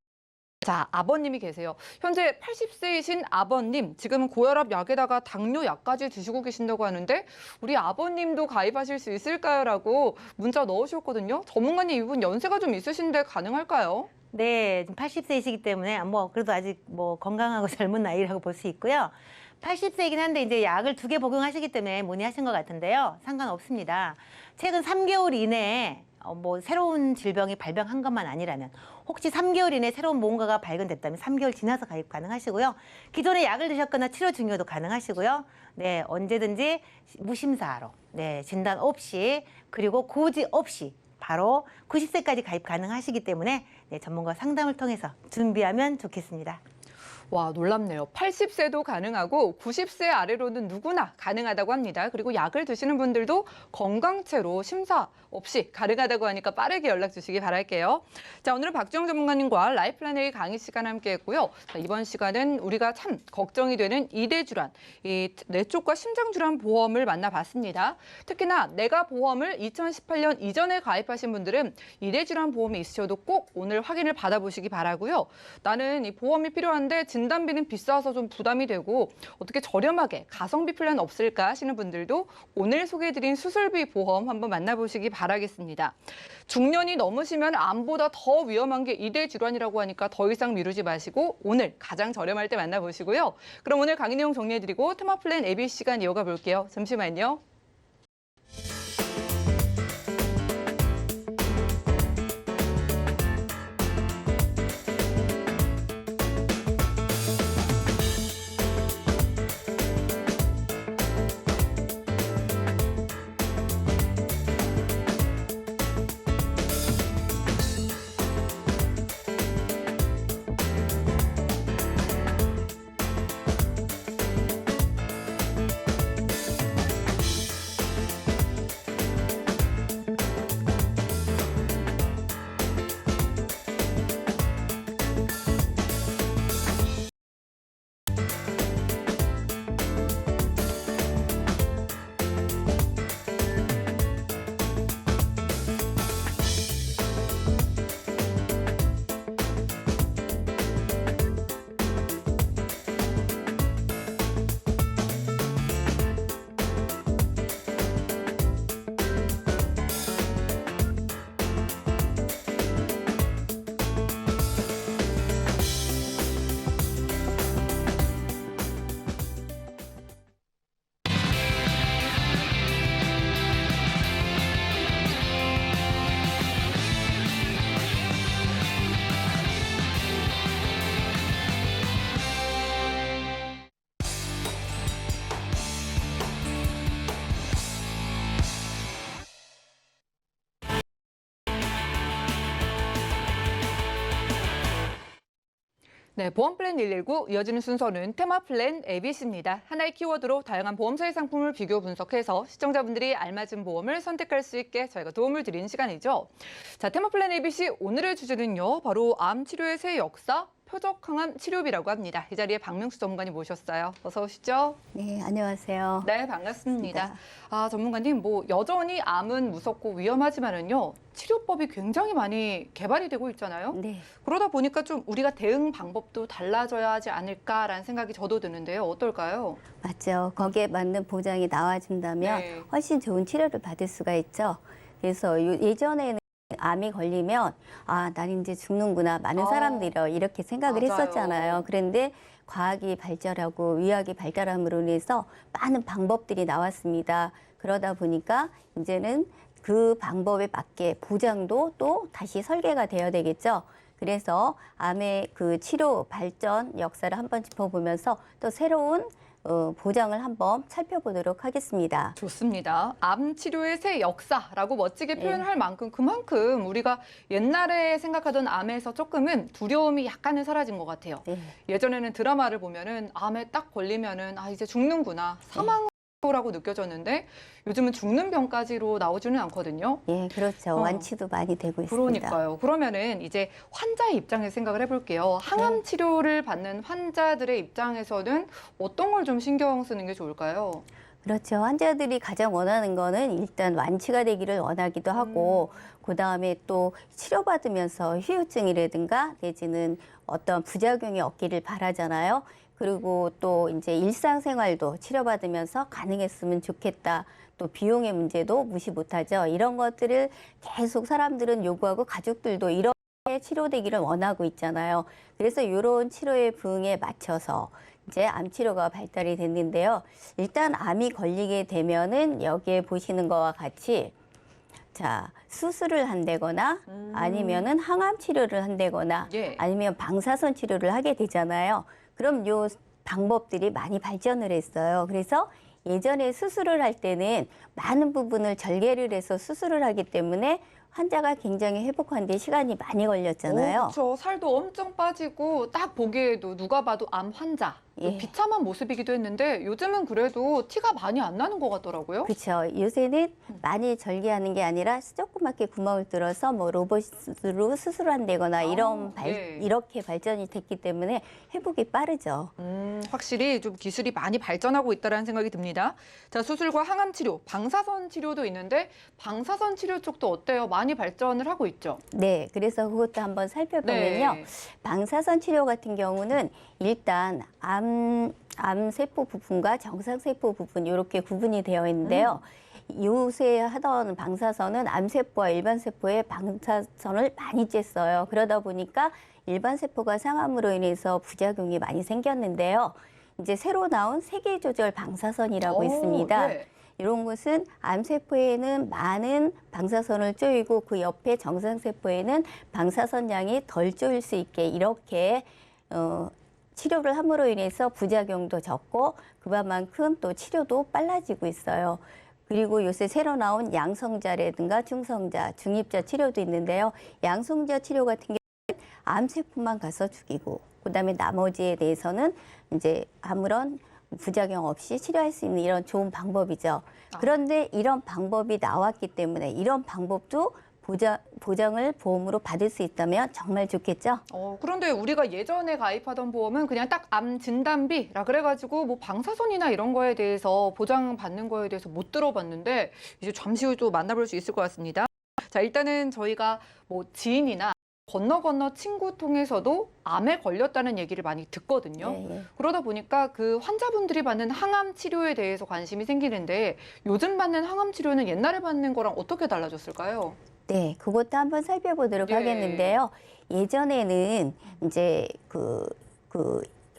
자, 아버님이 계세요. 현재 80세이신 아버님, 지금은 고혈압 약에다가 당뇨 약까지 드시고 계신다고 하는데 우리 아버님도 가입하실 수 있을까요? 라고 문자 넣으셨거든요. 전문가님, 이분 연세가 좀 있으신데 가능할까요? 네, 지금 80세이시기 때문에 그래도 아직 건강하고 젊은 나이라고 볼 수 있고요. 80세이긴 한데 이제 약을 2개 복용하시기 때문에 문의하신 것 같은데요. 상관없습니다. 최근 3개월 이내에 새로운 질병이 발병한 것만 아니라면, 혹시 3개월 이내에 새로운 뭔가가 발견됐다면 3개월 지나서 가입 가능하시고요. 기존에 약을 드셨거나 치료 중이어도 가능하시고요. 네, 언제든지 무심사로, 진단 없이, 그리고 고지 없이 바로 90세까지 가입 가능하시기 때문에 전문가 상담을 통해서 준비하면 좋겠습니다. 와, 놀랍네요. 80세도 가능하고 90세 아래로는 누구나 가능하다고 합니다. 그리고 약을 드시는 분들도 건강체로 심사 없이 가능하다고 하니까 빠르게 연락 주시기 바랄게요. 자, 오늘은 박주영 전문가님과 라이플라네의 강의 시간 함께 했고요. 자, 이번 시간은 우리가 참 걱정이 되는 2대 질환, 이 뇌쪽과 심장 질환 보험을 만나봤습니다. 특히나 내가 보험을 2018년 이전에 가입하신 분들은 2대 질환 보험이 있으셔도 꼭 오늘 확인을 받아보시기 바라고요. 나는 이 보험이 필요한데 진단비는 비싸서 좀 부담이 되고 어떻게 저렴하게 가성비 플랜 없을까 하시는 분들도 오늘 소개해드린 수술비 보험 한번 만나보시기 바라겠습니다. 중년이 넘으시면 암보다 더 위험한 게 2대 질환이라고 하니까 더 이상 미루지 마시고 오늘 가장 저렴할 때 만나보시고요. 그럼 오늘 강의 내용 정리해드리고 테마 플랜 ABC 시간 이어가 볼게요. 잠시만요. 네, 보험 플랜 119 이어지는 순서는 테마 플랜 ABC입니다. 하나의 키워드로 다양한 보험사의 상품을 비교 분석해서 시청자분들이 알맞은 보험을 선택할 수 있게 저희가 도움을 드리는 시간이죠. 자, 테마 플랜 ABC 오늘의 주제는요. 바로 암 치료의 새 역사, 표적 항암 치료비라고 합니다. 이 자리에 박명수 전문가님 모셨어요. 어서 오시죠. 네, 안녕하세요. 네, 반갑습니다. 아, 전문가님, 여전히 암은 무섭고 위험하지만은요. 치료법이 굉장히 많이 개발이 되고 있잖아요. 네, 그러다 보니까 좀 우리가 대응 방법도 달라져야 하지 않을까라는 생각이 저도 드는데요. 어떨까요? 맞죠. 거기에 맞는 보장이 나와준다면 네. 훨씬 좋은 치료를 받을 수가 있죠. 그래서 예전에는 암이 걸리면 난 이제 죽는구나. 많은 사람들이 이렇게 생각을 맞아요. 했었잖아요. 그런데 과학이 발전하고 의학이 발달함으로 인해서 많은 방법들이 나왔습니다. 그러다 보니까 이제는 그 방법에 맞게 보장도 또 다시 설계가 되어야 되겠죠. 그래서 암의 그 치료 발전 역사를 한번 짚어보면서 또 새로운 보장을 한번 살펴보도록 하겠습니다. 좋습니다. 암 치료의 새 역사라고 멋지게 표현할 만큼 그만큼 우리가 옛날에 생각하던 암에서 조금은 두려움이 약간은 사라진 것 같아요. 네. 예전에는 드라마를 보면은 암에 딱 걸리면은 이제 죽는구나. 사망라고 느껴졌는데 요즘은 죽는 병까지로 나오지는 않거든요. 예, 그렇죠. 완치도 많이 되고 있습니다. 그러니까요. 그러면은 이제 환자의 입장에서 생각을 해볼게요. 항암 치료를 받는 환자들의 입장에서는 어떤 걸 좀 신경 쓰는 게 좋을까요? 그렇죠. 환자들이 가장 원하는 거는 일단 완치가 되기를 원하기도 하고, 그 다음에 또 치료받으면서 후유증이라든가 내지는 어떤 부작용이 없기를 바라잖아요. 그리고 또 이제 일상생활도 치료받으면서 가능했으면 좋겠다. 또 비용의 문제도 무시 못하죠. 이런 것들을 계속 사람들은 요구하고 가족들도 이렇게 치료되기를 원하고 있잖아요. 그래서 이런 치료의 부응에 맞춰서 이제 암 치료가 발달이 됐는데요. 일단 암이 걸리게 되면은 여기에 보시는 거와 같이 수술을 한다거나 아니면은 항암 치료를 한다거나 예. 아니면 방사선 치료를 하게 되잖아요. 그럼 요 방법들이 많이 발전을 했어요. 그래서 예전에 수술을 할 때는 많은 부분을 절개를 해서 수술을 하기 때문에 환자가 굉장히 회복하는데 시간이 많이 걸렸잖아요. 그렇죠. 살도 엄청 빠지고 딱 보기에도 누가 봐도 암 환자. 예. 비참한 모습이기도 했는데 요즘은 그래도 티가 많이 안 나는 것 같더라고요. 그렇죠. 요새는 많이 절개하는 게 아니라 조그맣게 구멍을 뚫어서 뭐 로봇으로 수술한다거나 예. 이렇게 발전이 됐기 때문에 회복이 빠르죠. 확실히 좀 기술이 많이 발전하고 있다는 생각이 듭니다. 자, 수술과 항암 치료, 방사선 치료도 있는데 방사선 치료 쪽도 어때요? 많이 발전을 하고 있죠? 네, 그래서 그것도 한번 살펴보면요. 네. 방사선 치료 같은 경우는 일단 암세포 부분과 정상세포 부분 이렇게 구분이 되어 있는데요. 요새 하던 방사선은 암세포와 일반세포에 방사선을 많이 쬐어요. 그러다 보니까 일반세포가 상함으로 인해서 부작용이 많이 생겼는데요. 이제 새로 나온 세기조절 방사선이라고 있습니다. 네. 이런 것은 암세포에는 많은 방사선을 쪼이고 그 옆에 정상세포에는 방사선 양이 덜 쪼일 수 있게 이렇게 치료를 함으로 인해서 부작용도 적고 그만큼 또 치료도 빨라지고 있어요. 그리고 요새 새로 나온 양성자라든가 중성자, 중입자 치료도 있는데요. 양성자 치료 같은 경우는 암세포만 가서 죽이고 그다음에 나머지에 대해서는 이제 아무런 부작용 없이 치료할 수 있는 이런 좋은 방법이죠. 그런데 이런 방법이 나왔기 때문에 이런 방법도 보장을 보험으로 받을 수 있다면 정말 좋겠죠? 그런데 우리가 예전에 가입하던 보험은 그냥 딱 암 진단비라 그래가지고 뭐 방사선이나 이런 거에 대해서 보장받는 거에 대해서 못 들어봤는데 이제 잠시 후에 또 만나볼 수 있을 것 같습니다. 자, 일단은 저희가 뭐 지인이나 건너 친구 통해서도 암에 걸렸다는 얘기를 많이 듣거든요. 예. 그러다 보니까 그 환자분들이 받는 항암 치료에 대해서 관심이 생기는데 요즘 받는 항암 치료는 옛날에 받는 거랑 어떻게 달라졌을까요? 네, 그것도 한번 살펴보도록 예. 하겠는데요. 예전에는 이제 그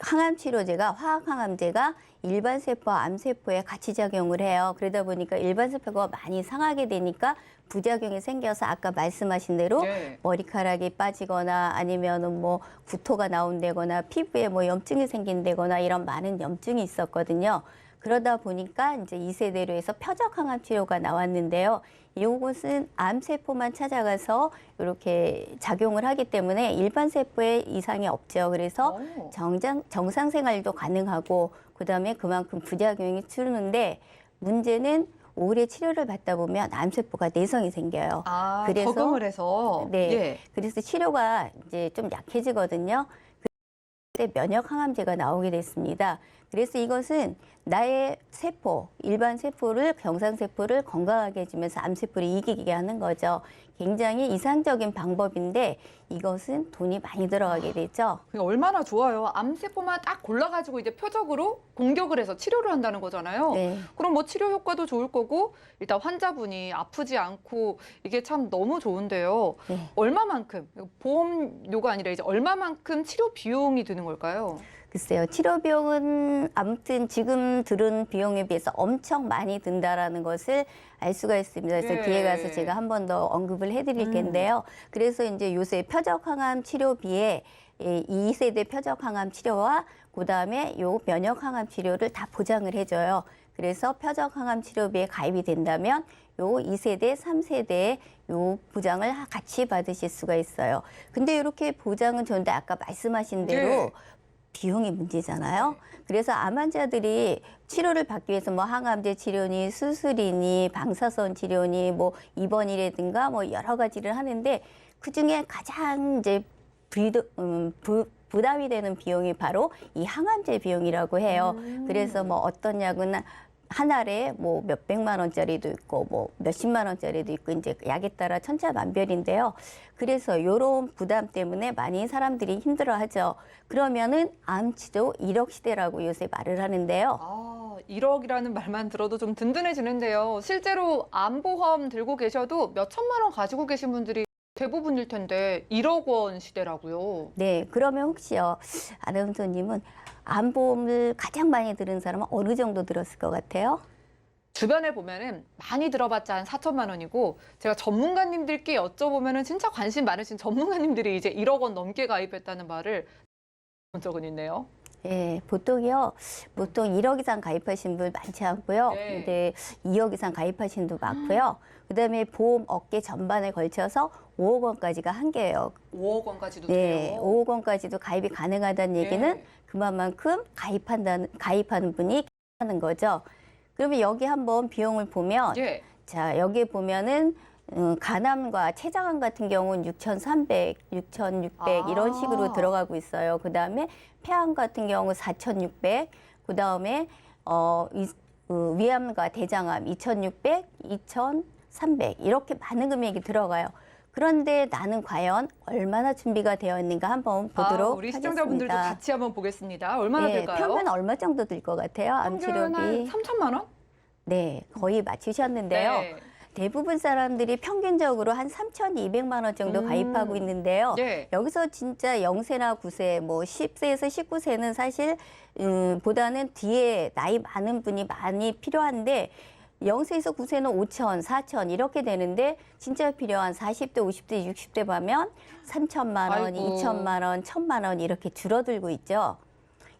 항암 치료제가 화학 항암제가 일반 세포와 암 세포에 같이 작용을 해요. 그러다 보니까 일반 세포가 많이 상하게 되니까 부작용이 생겨서 아까 말씀하신 대로 네. 머리카락이 빠지거나 아니면은 뭐 구토가 나온다거나 피부에 뭐 염증이 생긴다거나 이런 많은 염증이 있었거든요. 그러다 보니까 이제 2세대로 해서 표적항암 치료가 나왔는데요. 이것은 암세포만 찾아가서 이렇게 작용을 하기 때문에 일반 세포에 이상이 없죠. 그래서 오. 정상 생활도 가능하고 그다음에 그만큼 부작용이 줄는데 문제는 오래 치료를 받다 보면 암세포가 내성이 생겨요. 아, 그래서- 적응을 해서. 네. 예. 그래서 치료가 이제 좀 약해지거든요. 그때 면역 항암제가 나오게 됐습니다. 그래서 이것은 나의 세포, 일반 세포를 정상 세포를 건강하게 해주면서 암세포를 이기게 하는 거죠. 굉장히 이상적인 방법인데 이것은 돈이 많이 들어가게 되죠. 그게 얼마나 좋아요. 암세포만 딱 골라가지고 이제 표적으로 공격을 해서 치료를 한다는 거잖아요. 네. 그럼 뭐 치료 효과도 좋을 거고 일단 환자분이 아프지 않고 이게 참 너무 좋은데요. 네. 얼마만큼 보험료가 아니라 이제 얼마만큼 치료 비용이 드는 걸까요? 글쎄요, 치료 비용은 아무튼 지금 들은 비용에 비해서 엄청 많이 든다라는 것을 알 수가 있습니다. 그래서 네. 뒤에 가서 제가 한 번 더 언급을 해드릴 텐데요. 그래서 이제 요새 표적항암 치료비에 2세대 표적항암 치료와 그다음에 요 면역항암 치료를 다 보장을 해줘요. 그래서 표적항암 치료비에 가입이 된다면 요 2세대, 3세대의 요 보장을 같이 받으실 수가 있어요. 근데 이렇게 보장은 좋은데 아까 말씀하신 대로 네. 비용이 문제잖아요. 그래서 암 환자들이 치료를 받기 위해서 뭐 항암제 치료니 수술이니 방사선 치료니 뭐 입원이라든가 뭐 여러 가지를 하는데 그중에 가장 이제 부담이 되는 비용이 바로 이 항암제 비용이라고 해요. 그래서 뭐 어떤 약은 한 알에 뭐 몇백만 원짜리도 있고 뭐 몇십만 원짜리도 있고 이제 약에 따라 천차만별인데요. 그래서 이런 부담 때문에 많이 사람들이 힘들어하죠. 그러면은 암치료 1억 시대라고 요새 말을 하는데요. 아, 1억이라는 말만 들어도 좀 든든해지는데요. 실제로 암보험 들고 계셔도 몇 천만 원 가지고 계신 분들이 대부분일 텐데 1억 원 시대라고요. 네, 그러면 혹시요, 아나운서님은 암보험을 가장 많이 들은 사람은 어느 정도 들었을 것 같아요? 주변에 보면은 많이 들어봤자 한 4천만 원이고 제가 전문가님들께 여쭤보면은 진짜 관심 많으신 전문가님들이 이제 1억 원 넘게 가입했다는 말을 본 적은 있네요. 예, 보통 1억 이상 가입하신 분 많지 않고요. 네. 근데 2억 이상 가입하신 분 많고요. 그다음에 보험 업계 전반에 걸쳐서 5억 원까지가 한계예요. 5억 원까지도 네, 돼요. 5억 원까지도 가입이 가능하다는 얘기는 네. 그만큼 가입하는 분이 하는 거죠. 그러면 여기 한번 비용을 보면 예. 자, 여기에 보면은 간암과 췌장암 같은 경우는 6,300, 6,600 이런 식으로 들어가고 있어요. 그다음에 폐암 같은 경우 4,600, 그다음에 위암과 대장암 2,600, 2,300 이렇게 많은 금액이 들어가요. 그런데 나는 과연 얼마나 준비가 되어 있는가 한번 보도록 우리 하겠습니다. 시청자분들도 같이 한번 보겠습니다. 얼마나 네, 될까요? 평균 얼마 정도 들 것 같아요? 암 평균 한 치료비. 3천만 원? 네, 거의 맞추셨는데요. 네. 대부분 사람들이 평균적으로 한 3,200만 원 정도 가입하고 있는데요. 네. 여기서 진짜 0세나 9세, 뭐 10세에서 19세는 사실 보다는 뒤에 나이 많은 분이 많이 필요한데 0세에서 9세는 5천, 4천 이렇게 되는데 진짜 필요한 40대, 50대, 60대 보면 3천만 원, 아이고. 2천만 원, 1,000만 원 이렇게 줄어들고 있죠.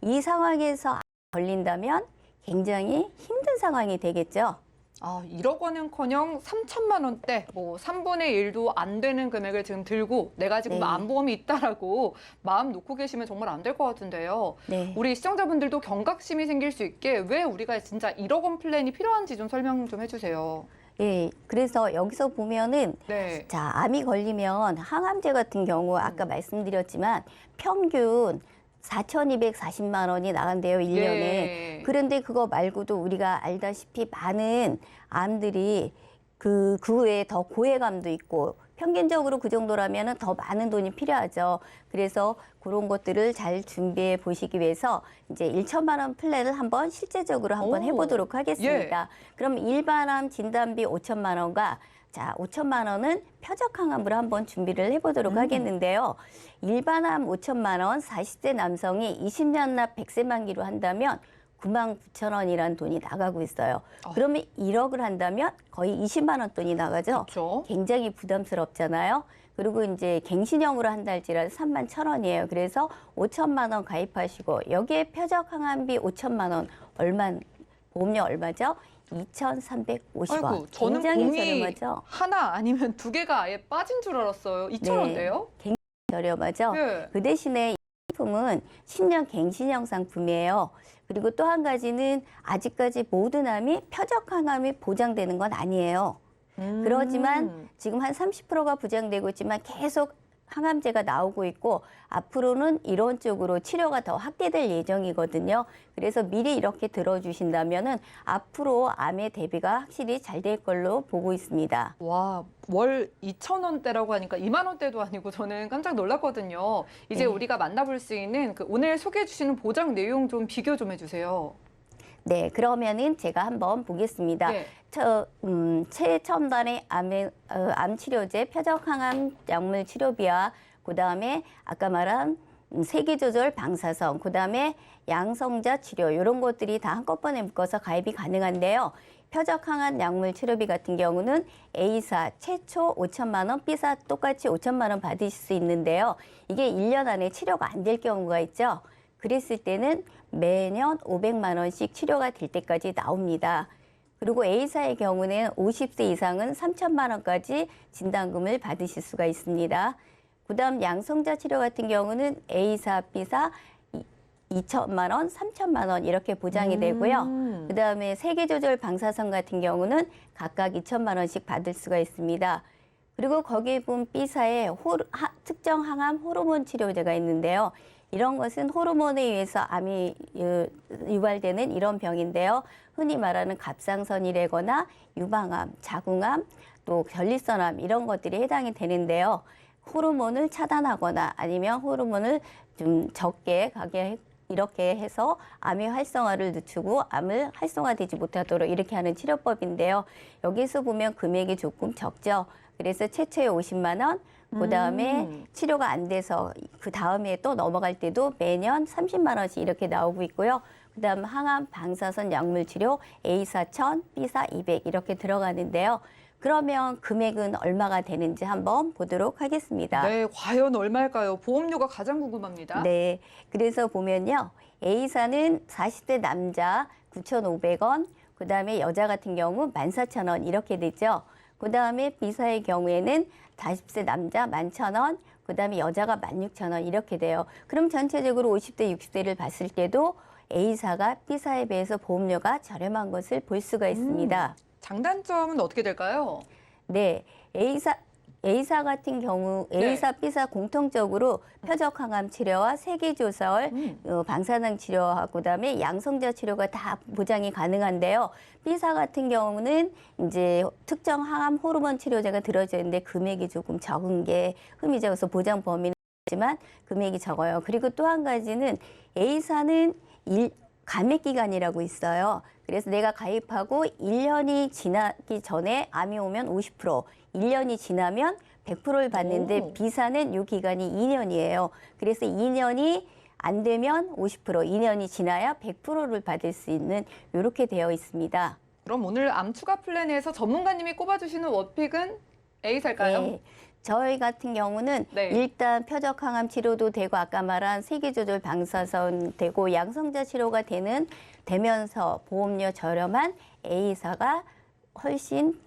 이 상황에서 걸린다면 굉장히 힘든 상황이 되겠죠. 1억 원은커녕 3천만 원대, 뭐 3분의 1도 안 되는 금액을 지금 들고 내가 지금 네. 암보험이 있다라고 마음 놓고 계시면 정말 안 될 것 같은데요. 네. 우리 시청자분들도 경각심이 생길 수 있게 왜 우리가 진짜 1억 원 플랜이 필요한지 좀 설명 좀 해주세요. 예, 그래서 여기서 보면은 네. 자, 암이 걸리면 항암제 같은 경우 아까 말씀드렸지만 평균 4,240만 원이 나간대요, 1년에. 예. 그런데 그거 말고도 우리가 알다시피 많은 암들이 그 외에 더 고해감도 있고 평균적으로 그 정도라면 더 많은 돈이 필요하죠. 그래서 그런 것들을 잘 준비해 보시기 위해서 이제 1천만 원 플랜을 한번 실제적으로 한번 오. 해보도록 하겠습니다. 그럼 일반암 진단비 5천만 원과 자, 5천만 원은 표적항암으로 한번 준비를 해보도록 하겠는데요. 일반암 5천만 원, 40대 남성이 20년 납 100세 만기로 한다면 99,000원이라는 돈이 나가고 있어요. 그러면 1억을 한다면 거의 20만 원 돈이 나가죠. 그렇죠. 굉장히 부담스럽잖아요. 그리고 이제 갱신형으로 한다 할지라도 31,000원이에요. 그래서 5천만 원 가입하시고 여기에 표적항암비 5천만 원 얼마 보험료 얼마죠? 2,350원. 아이고, 저는 굉장히 공이 저렴하죠? 하나 아니면 두 개가 아예 빠진 줄 알았어요. 2,000원대요? 굉장히 저렴하죠? 네. 그 대신에 이 상품은 10년 갱신형 상품이에요. 그리고 또 한 가지는 아직까지 모든 암이 표적 항암이 보장되는 건 아니에요. 그렇지만 지금 한 30%가 부정되고 있지만 계속 항암제가 나오고 있고 앞으로는 이런 쪽으로 치료가 더 확대될 예정이거든요. 그래서 미리 이렇게 들어주신다면은 앞으로 암의 대비가 확실히 잘 될 걸로 보고 있습니다. 와, 월 2,000원대라고 하니까 2만 원대도 아니고 저는 깜짝 놀랐거든요. 이제 네. 우리가 만나볼 수 있는 그 오늘 소개해 주시는 보장 내용 좀 비교 좀 해주세요. 네, 그러면은 제가 한번 보겠습니다. 네. 최첨단의 암 치료제 표적항암 약물 치료비와 그다음에 아까 말한 세기조절 방사선, 그다음에 양성자 치료 이런 것들이 다 한꺼번에 묶어서 가입이 가능한데요. 표적항암 약물 치료비 같은 경우는 A사 최초 5천만 원, B사 똑같이 5천만 원 받으실 수 있는데요. 이게 1년 안에 치료가 안 될 경우가 있죠. 그랬을 때는 매년 500만 원씩 치료가 될 때까지 나옵니다. 그리고 A사의 경우는 50세 이상은 3천만 원까지 진단금을 받으실 수가 있습니다. 그다음 양성자 치료 같은 경우는 A사, B사 2천만 원, 3천만 원 이렇게 보장이 되고요. 그다음에 세기조절 방사선 같은 경우는 각각 2천만 원씩 받을 수가 있습니다. 그리고 거기에 보면 B사에 특정 항암 호르몬 치료제가 있는데요. 이런 것은 호르몬에 의해서 암이 유발되는 이런 병인데요. 흔히 말하는 갑상선이라거나 유방암, 자궁암, 또 전립선암 이런 것들이 해당이 되는데요. 호르몬을 차단하거나 아니면 호르몬을 좀 적게 가게 이렇게 해서 암의 활성화를 늦추고 암을 활성화되지 못하도록 이렇게 하는 치료법인데요. 여기서 보면 금액이 조금 적죠. 그래서 최초에 50만 원, 그다음에 치료가 안 돼서 그 다음에 또 넘어갈 때도 매년 30만 원씩 이렇게 나오고 있고요. 그다음 항암 방사선 약물 치료 A사 1000, B사 200 이렇게 들어가는데요. 그러면 금액은 얼마가 되는지 한번 보도록 하겠습니다. 네, 과연 얼마일까요? 보험료가 가장 궁금합니다. 네, 그래서 보면요. A사는 40대 남자 9,500원, 그다음에 여자 같은 경우 14,000원 이렇게 되죠. 그다음에 B사의 경우에는 40세 남자 11,000원, 그다음에 여자가 16,000원 이렇게 돼요. 그럼 전체적으로 50대, 60대를 봤을 때도 A사가 B사에 비해서 보험료가 저렴한 것을 볼 수가 있습니다. 장단점은 어떻게 될까요? 네, A사 같은 경우 A사, B사 공통적으로 표적항암 치료와 세기조설, 방사능 치료하고 그다음에 양성자 치료가 다 보장이 가능한데요. B사 같은 경우는 이제 특정 항암 호르몬 치료제가 들어져 있는데 금액이 조금 적은 게 흠이져서 보장 범위는 있지만 금액이 적어요. 그리고 또 한 가지는 A사는 감액 기간이라고 있어요. 그래서 내가 가입하고 1년이 지나기 전에 암이 오면 50%, 1년이 지나면 100%를 받는데 B사는 이 기간이 2년이에요. 그래서 2년이 안 되면 50%, 2년이 지나야 100%를 받을 수 있는 이렇게 되어 있습니다. 그럼 오늘 암 추가 플랜에서 전문가님이 꼽아주시는 원픽은 A사일까요? 네. 저희 같은 경우는 네. 일단 표적항암 치료도 되고 아까 말한 세기조절 방사선 되고 양성자 치료가 되면서 보험료 저렴한 A사가 훨씬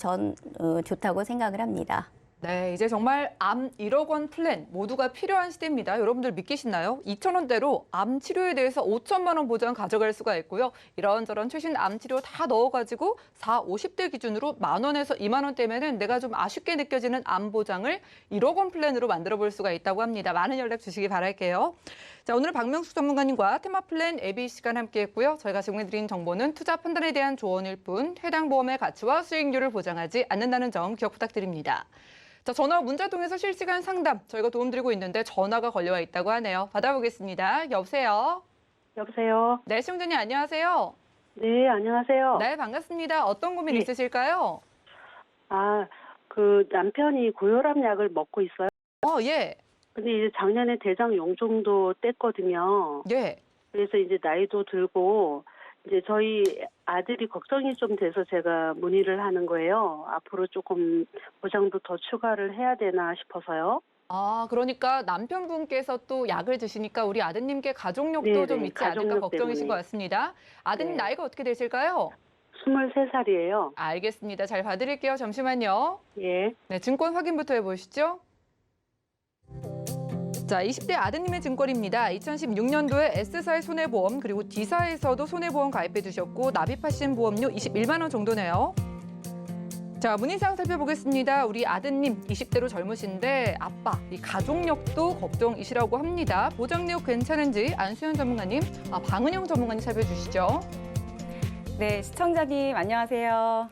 좋다고 생각을 합니다. 네, 이제 정말 암 1억 원 플랜 모두가 필요한 시대입니다. 여러분들 믿기시나요? 2,000원대로 암 치료에 대해서 5천만 원 보장 가져갈 수가 있고요. 이런저런 최신 암 치료 다 넣어가지고 50대 기준으로 만 원에서 2만 원대면은 내가 좀 아쉽게 느껴지는 암 보장을 1억 원 플랜으로 만들어 볼 수가 있다고 합니다. 많은 연락 주시기 바랄게요. 자, 오늘 박명숙 전문가님과 테마 플랜 AB 시간 함께했고요. 저희가 제공해드린 정보는 투자 판단에 대한 조언일 뿐 해당 보험의 가치와 수익률을 보장하지 않는다는 점 기억 부탁드립니다. 자, 전화 문자 통해서 실시간 상담 저희가 도움드리고 있는데 전화가 걸려와 있다고 하네요. 받아보겠습니다. 여보세요? 여보세요? 네, 시청자님 안녕하세요. 네, 안녕하세요. 네, 반갑습니다. 어떤 고민 네. 있으실까요? 남편이 고혈압 약을 먹고 있어요. 예. 근데 이제 작년에 대장 용종도 뗐거든요. 예. 그래서 이제 나이도 들고, 이제 저희 아들이 걱정이 좀 돼서 제가 문의를 하는 거예요. 앞으로 조금 보장도 더 추가를 해야 되나 싶어서요. 아, 그러니까 남편분께서 또 약을 드시니까 우리 아드님께 가족력도 네네, 좀 있지 않을까 가족력 걱정이신 것 때문에. 같습니다. 아드님 네. 나이가 어떻게 되실까요? 23살이에요. 알겠습니다. 잘 봐드릴게요. 잠시만요. 예. 네, 증권 확인부터 해보시죠. 자, 20대 아드님의 증권입니다. 2016년도에 S사의 손해보험 그리고 D사에서도 손해보험 가입해 두셨고 납입하신 보험료 21만 원 정도네요. 자, 문의사항 살펴보겠습니다. 우리 아드님 20대로 젊으신데 아빠, 이 가족력도 걱정이시라고 합니다. 보장 내역 괜찮은지 안수현 전문가님, 방은영 전문가님 살펴주시죠. 네, 시청자님 안녕하세요.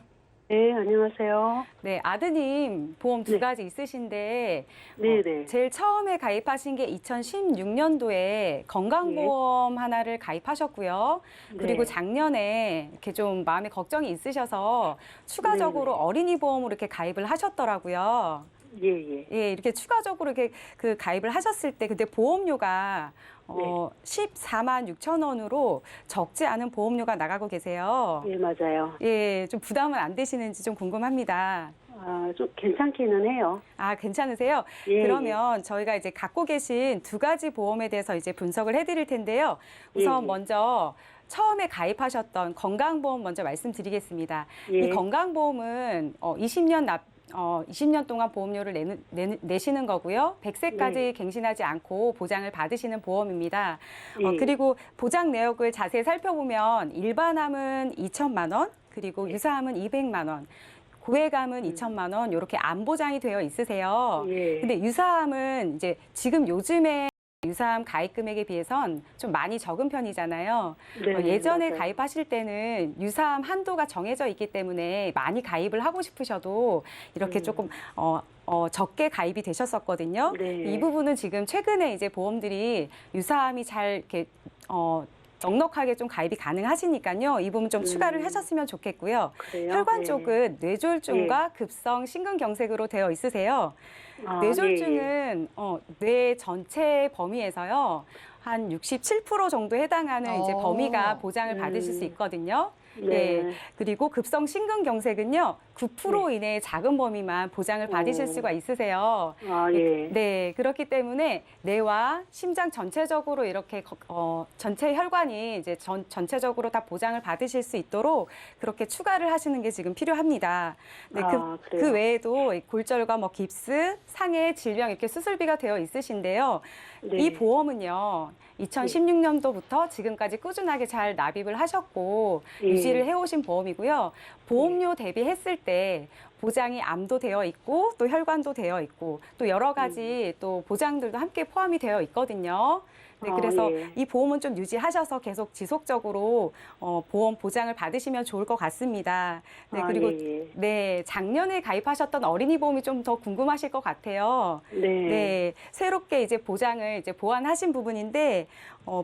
네, 안녕하세요. 네, 아드님 보험 두 네. 가지 있으신데 네네. 제일 처음에 가입하신 게 2016년도에 건강보험 하나를 가입하셨고요. 그리고 네. 작년에 이렇게 좀 마음에 걱정이 있으셔서 추가적으로 네네. 어린이 보험으로 이렇게 가입을 하셨더라고요. 예, 예. 예, 이렇게 추가적으로 이렇게 그 가입을 하셨을 때 근데 보험료가 14만 6천 원으로 적지 않은 보험료가 나가고 계세요. 예, 맞아요. 예, 좀 부담은 안 되시는지 좀 궁금합니다. 아, 좀 괜찮기는 해요. 아, 괜찮으세요? 예, 그러면 저희가 이제 갖고 계신 두 가지 보험에 대해서 이제 분석을 해드릴 텐데요. 우선 예. 먼저 처음에 가입하셨던 건강보험 먼저 말씀드리겠습니다. 예. 이 건강보험은 20년 동안 보험료를 내시는 거고요. 100세까지 예. 갱신하지 않고 보장을 받으시는 보험입니다. 예. 그리고 보장 내역을 자세히 살펴보면 일반암은 2천만 원, 그리고 유사암은 200만 원, 고액암은 2천만 원 이렇게 암 보장이 되어 있으세요. 예. 근데 유사암은 이제 지금 요즘에 유사암 가입 금액에 비해선 좀 많이 적은 편이잖아요. 네, 예전에 맞아요. 가입하실 때는 유사암 한도가 정해져 있기 때문에 많이 가입을 하고 싶으셔도 이렇게 조금 적게 가입이 되셨었거든요. 네. 이 부분은 지금 최근에 이제 보험들이 유사암이 잘 이렇게 넉넉하게 좀 가입이 가능하시니까요. 이 부분 좀 추가를 하셨으면 좋겠고요. 그래요? 혈관 네. 쪽은 뇌졸중과 급성 심근경색으로 되어 있으세요. 아, 뇌졸중은 뇌 전체 범위에서요. 한 67% 정도 해당하는 이제 범위가 보장을 받으실 수 있거든요. 네. 예. 그리고 급성 심근경색은요. 9% 이내의 작은 범위만 보장을 받으실 수가 있으세요. 아, 예. 네, 그렇기 때문에 뇌와 심장 전체적으로 이렇게 전체 혈관이 이제 전체적으로 다 보장을 받으실 수 있도록 그렇게 추가를 하시는 게 지금 필요합니다. 네, 아, 그래요? 그 외에도 골절과 뭐 깁스, 상해 질병 이렇게 수술비가 되어 있으신데요. 네. 이 보험은요. 2016년도부터 지금까지 꾸준하게 잘 납입을 하셨고 예. 유지를 해오신 보험이고요. 보험료 대비했을 때 보장이 암도 되어 있고 또 혈관도 되어 있고 또 여러 가지 또 보장들도 함께 포함이 되어 있거든요. 네, 그래서 예. 이 보험은 좀 유지하셔서 계속 지속적으로 보험 보장을 받으시면 좋을 것 같습니다. 네, 아, 그리고 예, 예. 네, 작년에 가입하셨던 어린이 보험이 좀 더 궁금하실 것 같아요. 네. 네, 새롭게 이제 보장을 이제 보완하신 부분인데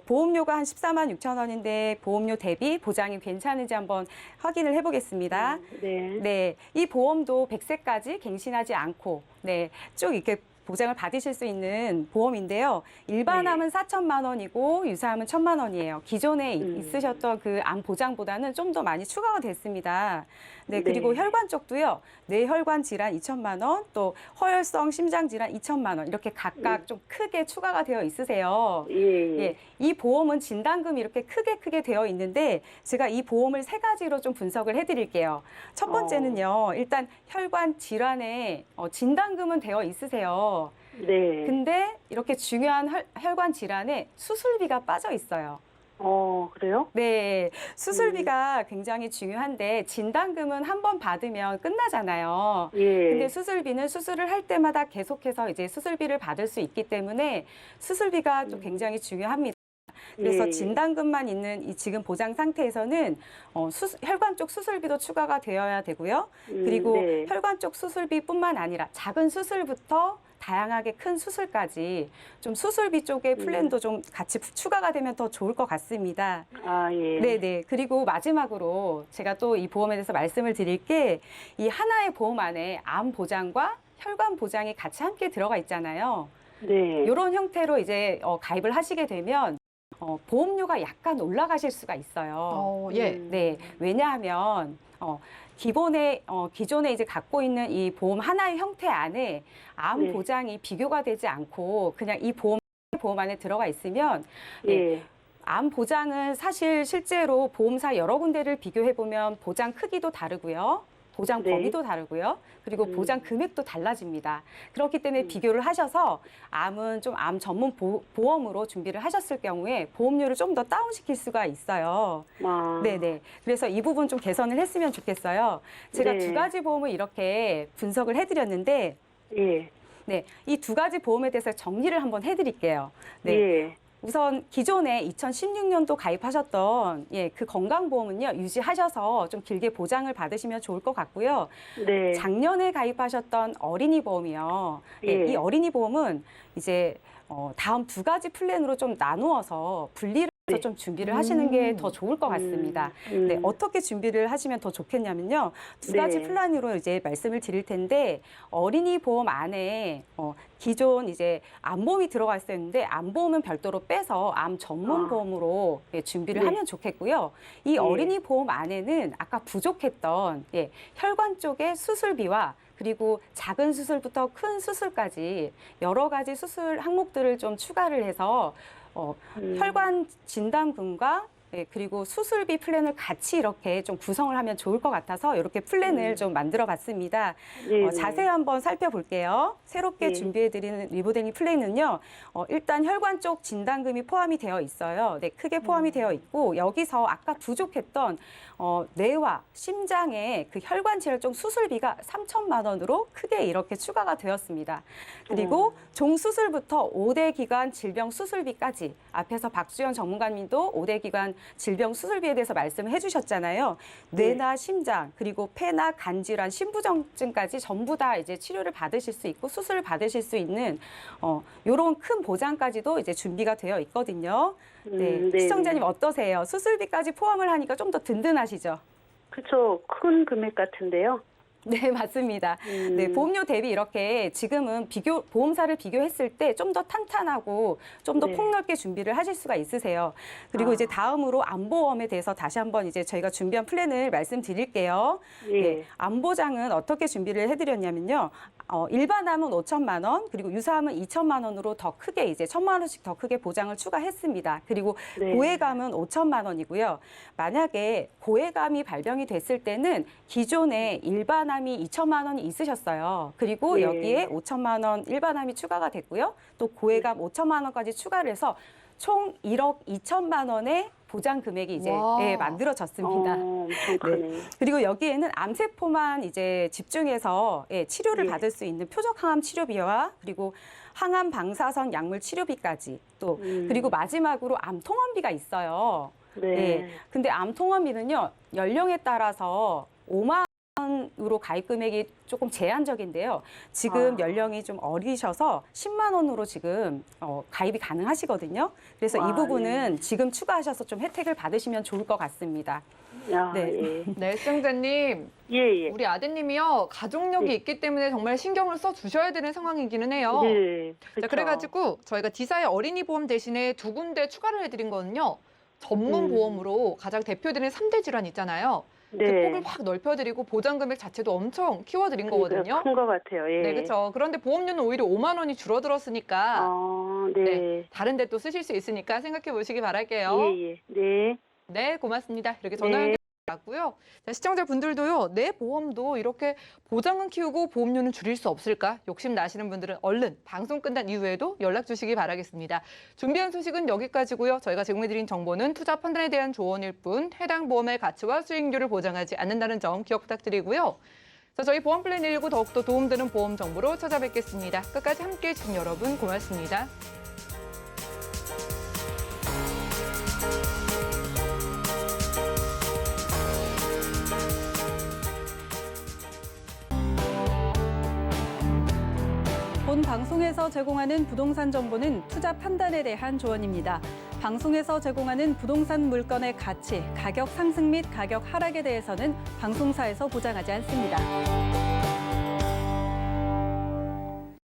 보험료가 한 14만 6천 원인데 보험료 대비 보장이 괜찮은지 한번 확인을 해보겠습니다. 네. 네, 이 보험도 100세까지 갱신하지 않고 네, 쭉 이렇게 보장을 받으실 수 있는 보험인데요. 일반암은 4천만 원이고 유사암은 1천만 원이에요. 기존에 있으셨던 그 암 보장보다는 좀 더 많이 추가가 됐습니다. 네, 그리고 네. 혈관 쪽도요. 뇌혈관 질환 2천만 원, 또 허혈성 심장 질환 2천만 원 이렇게 각각 좀 크게 추가가 되어 있으세요. 예. 예, 이 보험은 진단금이 이렇게 크게 되어 있는데 제가 이 보험을 세 가지로 좀 분석을 해드릴게요. 첫 번째는요, 일단 혈관 질환에 진단금은 되어 있으세요. 네. 근데 이렇게 중요한 혈관 질환에 수술비가 빠져 있어요. 그래요? 네, 수술비가 굉장히 중요한데 진단금은 한 번 받으면 끝나잖아요. 예. 근데 수술비는 수술을 할 때마다 계속해서 이제 수술비를 받을 수 있기 때문에 수술비가 좀 굉장히 중요합니다. 그래서 예. 진단금만 있는 이 지금 보장 상태에서는 혈관 쪽 수술비도 추가가 되어야 되고요. 그리고 네. 혈관 쪽 수술비뿐만 아니라 작은 수술부터 다양하게 큰 수술까지 좀 수술비 쪽의 플랜도 좀 같이 추가가 되면 더 좋을 것 같습니다. 아, 예. 네네. 그리고 마지막으로 제가 또 이 보험에 대해서 말씀을 드릴 게 이 하나의 보험 안에 암 보장과 혈관 보장이 같이 함께 들어가 있잖아요. 네. 이런 형태로 이제 가입을 하시게 되면 보험료가 약간 올라가실 수가 있어요. 예. 네, 왜냐하면 기존에 이제 갖고 있는 이 보험 하나의 형태 안에 암 네. 보장이 비교가 되지 않고 그냥 이 보험 안에 들어가 있으면 예. 암 보장은 사실 실제로 보험사 여러 군데를 비교해 보면 보장 크기도 다르고요. 보장 네. 범위도 다르고요. 그리고 보장 금액도 달라집니다. 그렇기 때문에 비교를 하셔서 암은 좀 암 전문 보험으로 준비를 하셨을 경우에 보험료를 좀 더 다운시킬 수가 있어요. 아. 네네. 그래서 이 부분 좀 개선을 했으면 좋겠어요. 제가 네. 두 가지 보험을 이렇게 분석을 해드렸는데, 예. 네, 이 두 가지 보험에 대해서 정리를 한번 해드릴게요. 네. 예. 우선 기존에 2016년도 가입하셨던 그 건강보험은요, 유지하셔서 좀 길게 보장을 받으시면 좋을 것 같고요. 네. 작년에 가입하셨던 어린이 보험이요. 네, 예. 이 어린이 보험은 이제 다음 두 가지 플랜으로 좀 나누어서 분리를 해서 네. 좀 준비를 하시는 게 더 좋을 것 같습니다. 네, 어떻게 준비를 하시면 더 좋겠냐면요. 두 가지 네. 플랜으로 이제 말씀을 드릴 텐데, 어린이 보험 안에 기존 이제 암보험이 들어가 있었는데 암보험은 별도로 빼서 암 전문 보험으로 준비를 네. 하면 좋겠고요. 이 예. 어린이 보험 안에는 아까 부족했던 혈관 쪽의 수술비와 그리고 작은 수술부터 큰 수술까지 여러 가지 수술 항목들을 좀 추가를 해서 혈관 진단금과 그리고 수술비 플랜을 같이 이렇게 좀 구성을 하면 좋을 것 같아서 이렇게 플랜을 좀 만들어 봤습니다. 네. 자세히 한번 살펴볼게요. 새롭게 네. 준비해드리는 리보댕이 플랜은요. 일단 혈관 쪽 진단금이 포함이 되어 있어요. 네, 크게 포함이 되어 있고 여기서 아까 부족했던 뇌와 심장의 그 혈관 질환 수술비가 3천만 원으로 크게 이렇게 추가가 되었습니다. 그리고 종수술부터 5대 기관 질병 수술비까지 앞에서 박주연 전문가님도 5대 기관 질병 수술비에 대해서 말씀을 해주셨잖아요. 뇌나 심장 그리고 폐나 간 질환, 심부전증까지 전부 다 이제 치료를 받으실 수 있고 수술을 받으실 수 있는 이런 큰 보장까지도 이제 준비가 되어 있거든요. 네, 네. 시청자님 어떠세요? 수술비까지 포함을 하니까 좀 더 든든하시죠? 그렇죠. 큰 금액 같은데요. 네, 맞습니다. 네, 보험료 대비 이렇게 지금은 보험사를 비교했을 때 좀 더 탄탄하고 좀 더 네. 폭넓게 준비를 하실 수가 있으세요. 그리고 이제 다음으로 암보험에 대해서 다시 한번 이제 저희가 준비한 플랜을 말씀드릴게요. 예. 네, 암보장은 어떻게 준비를 해드렸냐면요. 일반암은 5천만 원, 그리고 유사암은 2천만 원으로 더 크게 이제 1,000만 원씩 더 크게 보장을 추가했습니다. 그리고 네. 고해감은 5천만 원이고요. 만약에 고해감이 발병이 됐을 때는 기존에 일반암이 2천만 원이 있으셨어요. 그리고 네. 여기에 5천만 원 일반암이 추가가 됐고요. 또 고해감 5천만 원까지 추가를 해서 총 1억 2천만 원의 보장 금액이 이제 와. 만들어졌습니다. 엄청 크네. 그리고 여기에는 암세포만 이제 집중해서 치료를 예. 받을 수 있는 표적 항암 치료비와 그리고 항암 방사선 약물 치료비까지 또 그리고 마지막으로 암 통원비가 있어요. 네. 근데 암 통원비는요 연령에 따라서 5만 원으로 가입 금액이 조금 제한적인데요. 지금 연령이 좀 어리셔서 10만 원으로 지금 가입이 가능하시거든요. 그래서 이 부분은 지금 추가하셔서 좀 혜택을 받으시면 좋을 것 같습니다. 야, 네. 예. 네, 시청자님. 예, 예. 우리 아드님이요. 가족력이 네. 있기 때문에 정말 신경을 써 주셔야 되는 상황이기는 해요. 네. 자, 그렇죠. 그래가지고 저희가 디사의 어린이 보험 대신에 두 군데 추가를 해드린 거는요. 전문 보험으로 가장 대표되는 3대 질환 있잖아요. 네. 대폭을 확 넓혀드리고 보장 금액 자체도 엄청 키워드린 거거든요. 큰것 같아요. 예. 네, 그렇죠. 그런데 보험료는 오히려 5만 원이 줄어들었으니까 네. 네, 다른 데 또 쓰실 수 있으니까 생각해 보시기 바랄게요. 예, 예. 네. 네, 고맙습니다. 이렇게 전화 네. 연결하고요. 자, 시청자분들도요. 내 보험도 이렇게 보장은 키우고 보험료는 줄일 수 없을까? 욕심 나시는 분들은 얼른 방송 끝난 이후에도 연락 주시기 바라겠습니다. 준비한 소식은 여기까지고요. 저희가 제공해드린 정보는 투자 판단에 대한 조언일 뿐 해당 보험의 가치와 수익률을 보장하지 않는다는 점 기억 부탁드리고요. 자, 저희 보험 플랜 119 더욱더 도움되는 보험 정보로 찾아뵙겠습니다. 끝까지 함께해 주신 여러분 고맙습니다. 본 방송에서 제공하는 부동산 정보는 투자 판단에 대한 조언입니다. 방송에서 제공하는 부동산 물건의 가치, 가격 상승 및 가격 하락에 대해서는 방송사에서 보장하지 않습니다.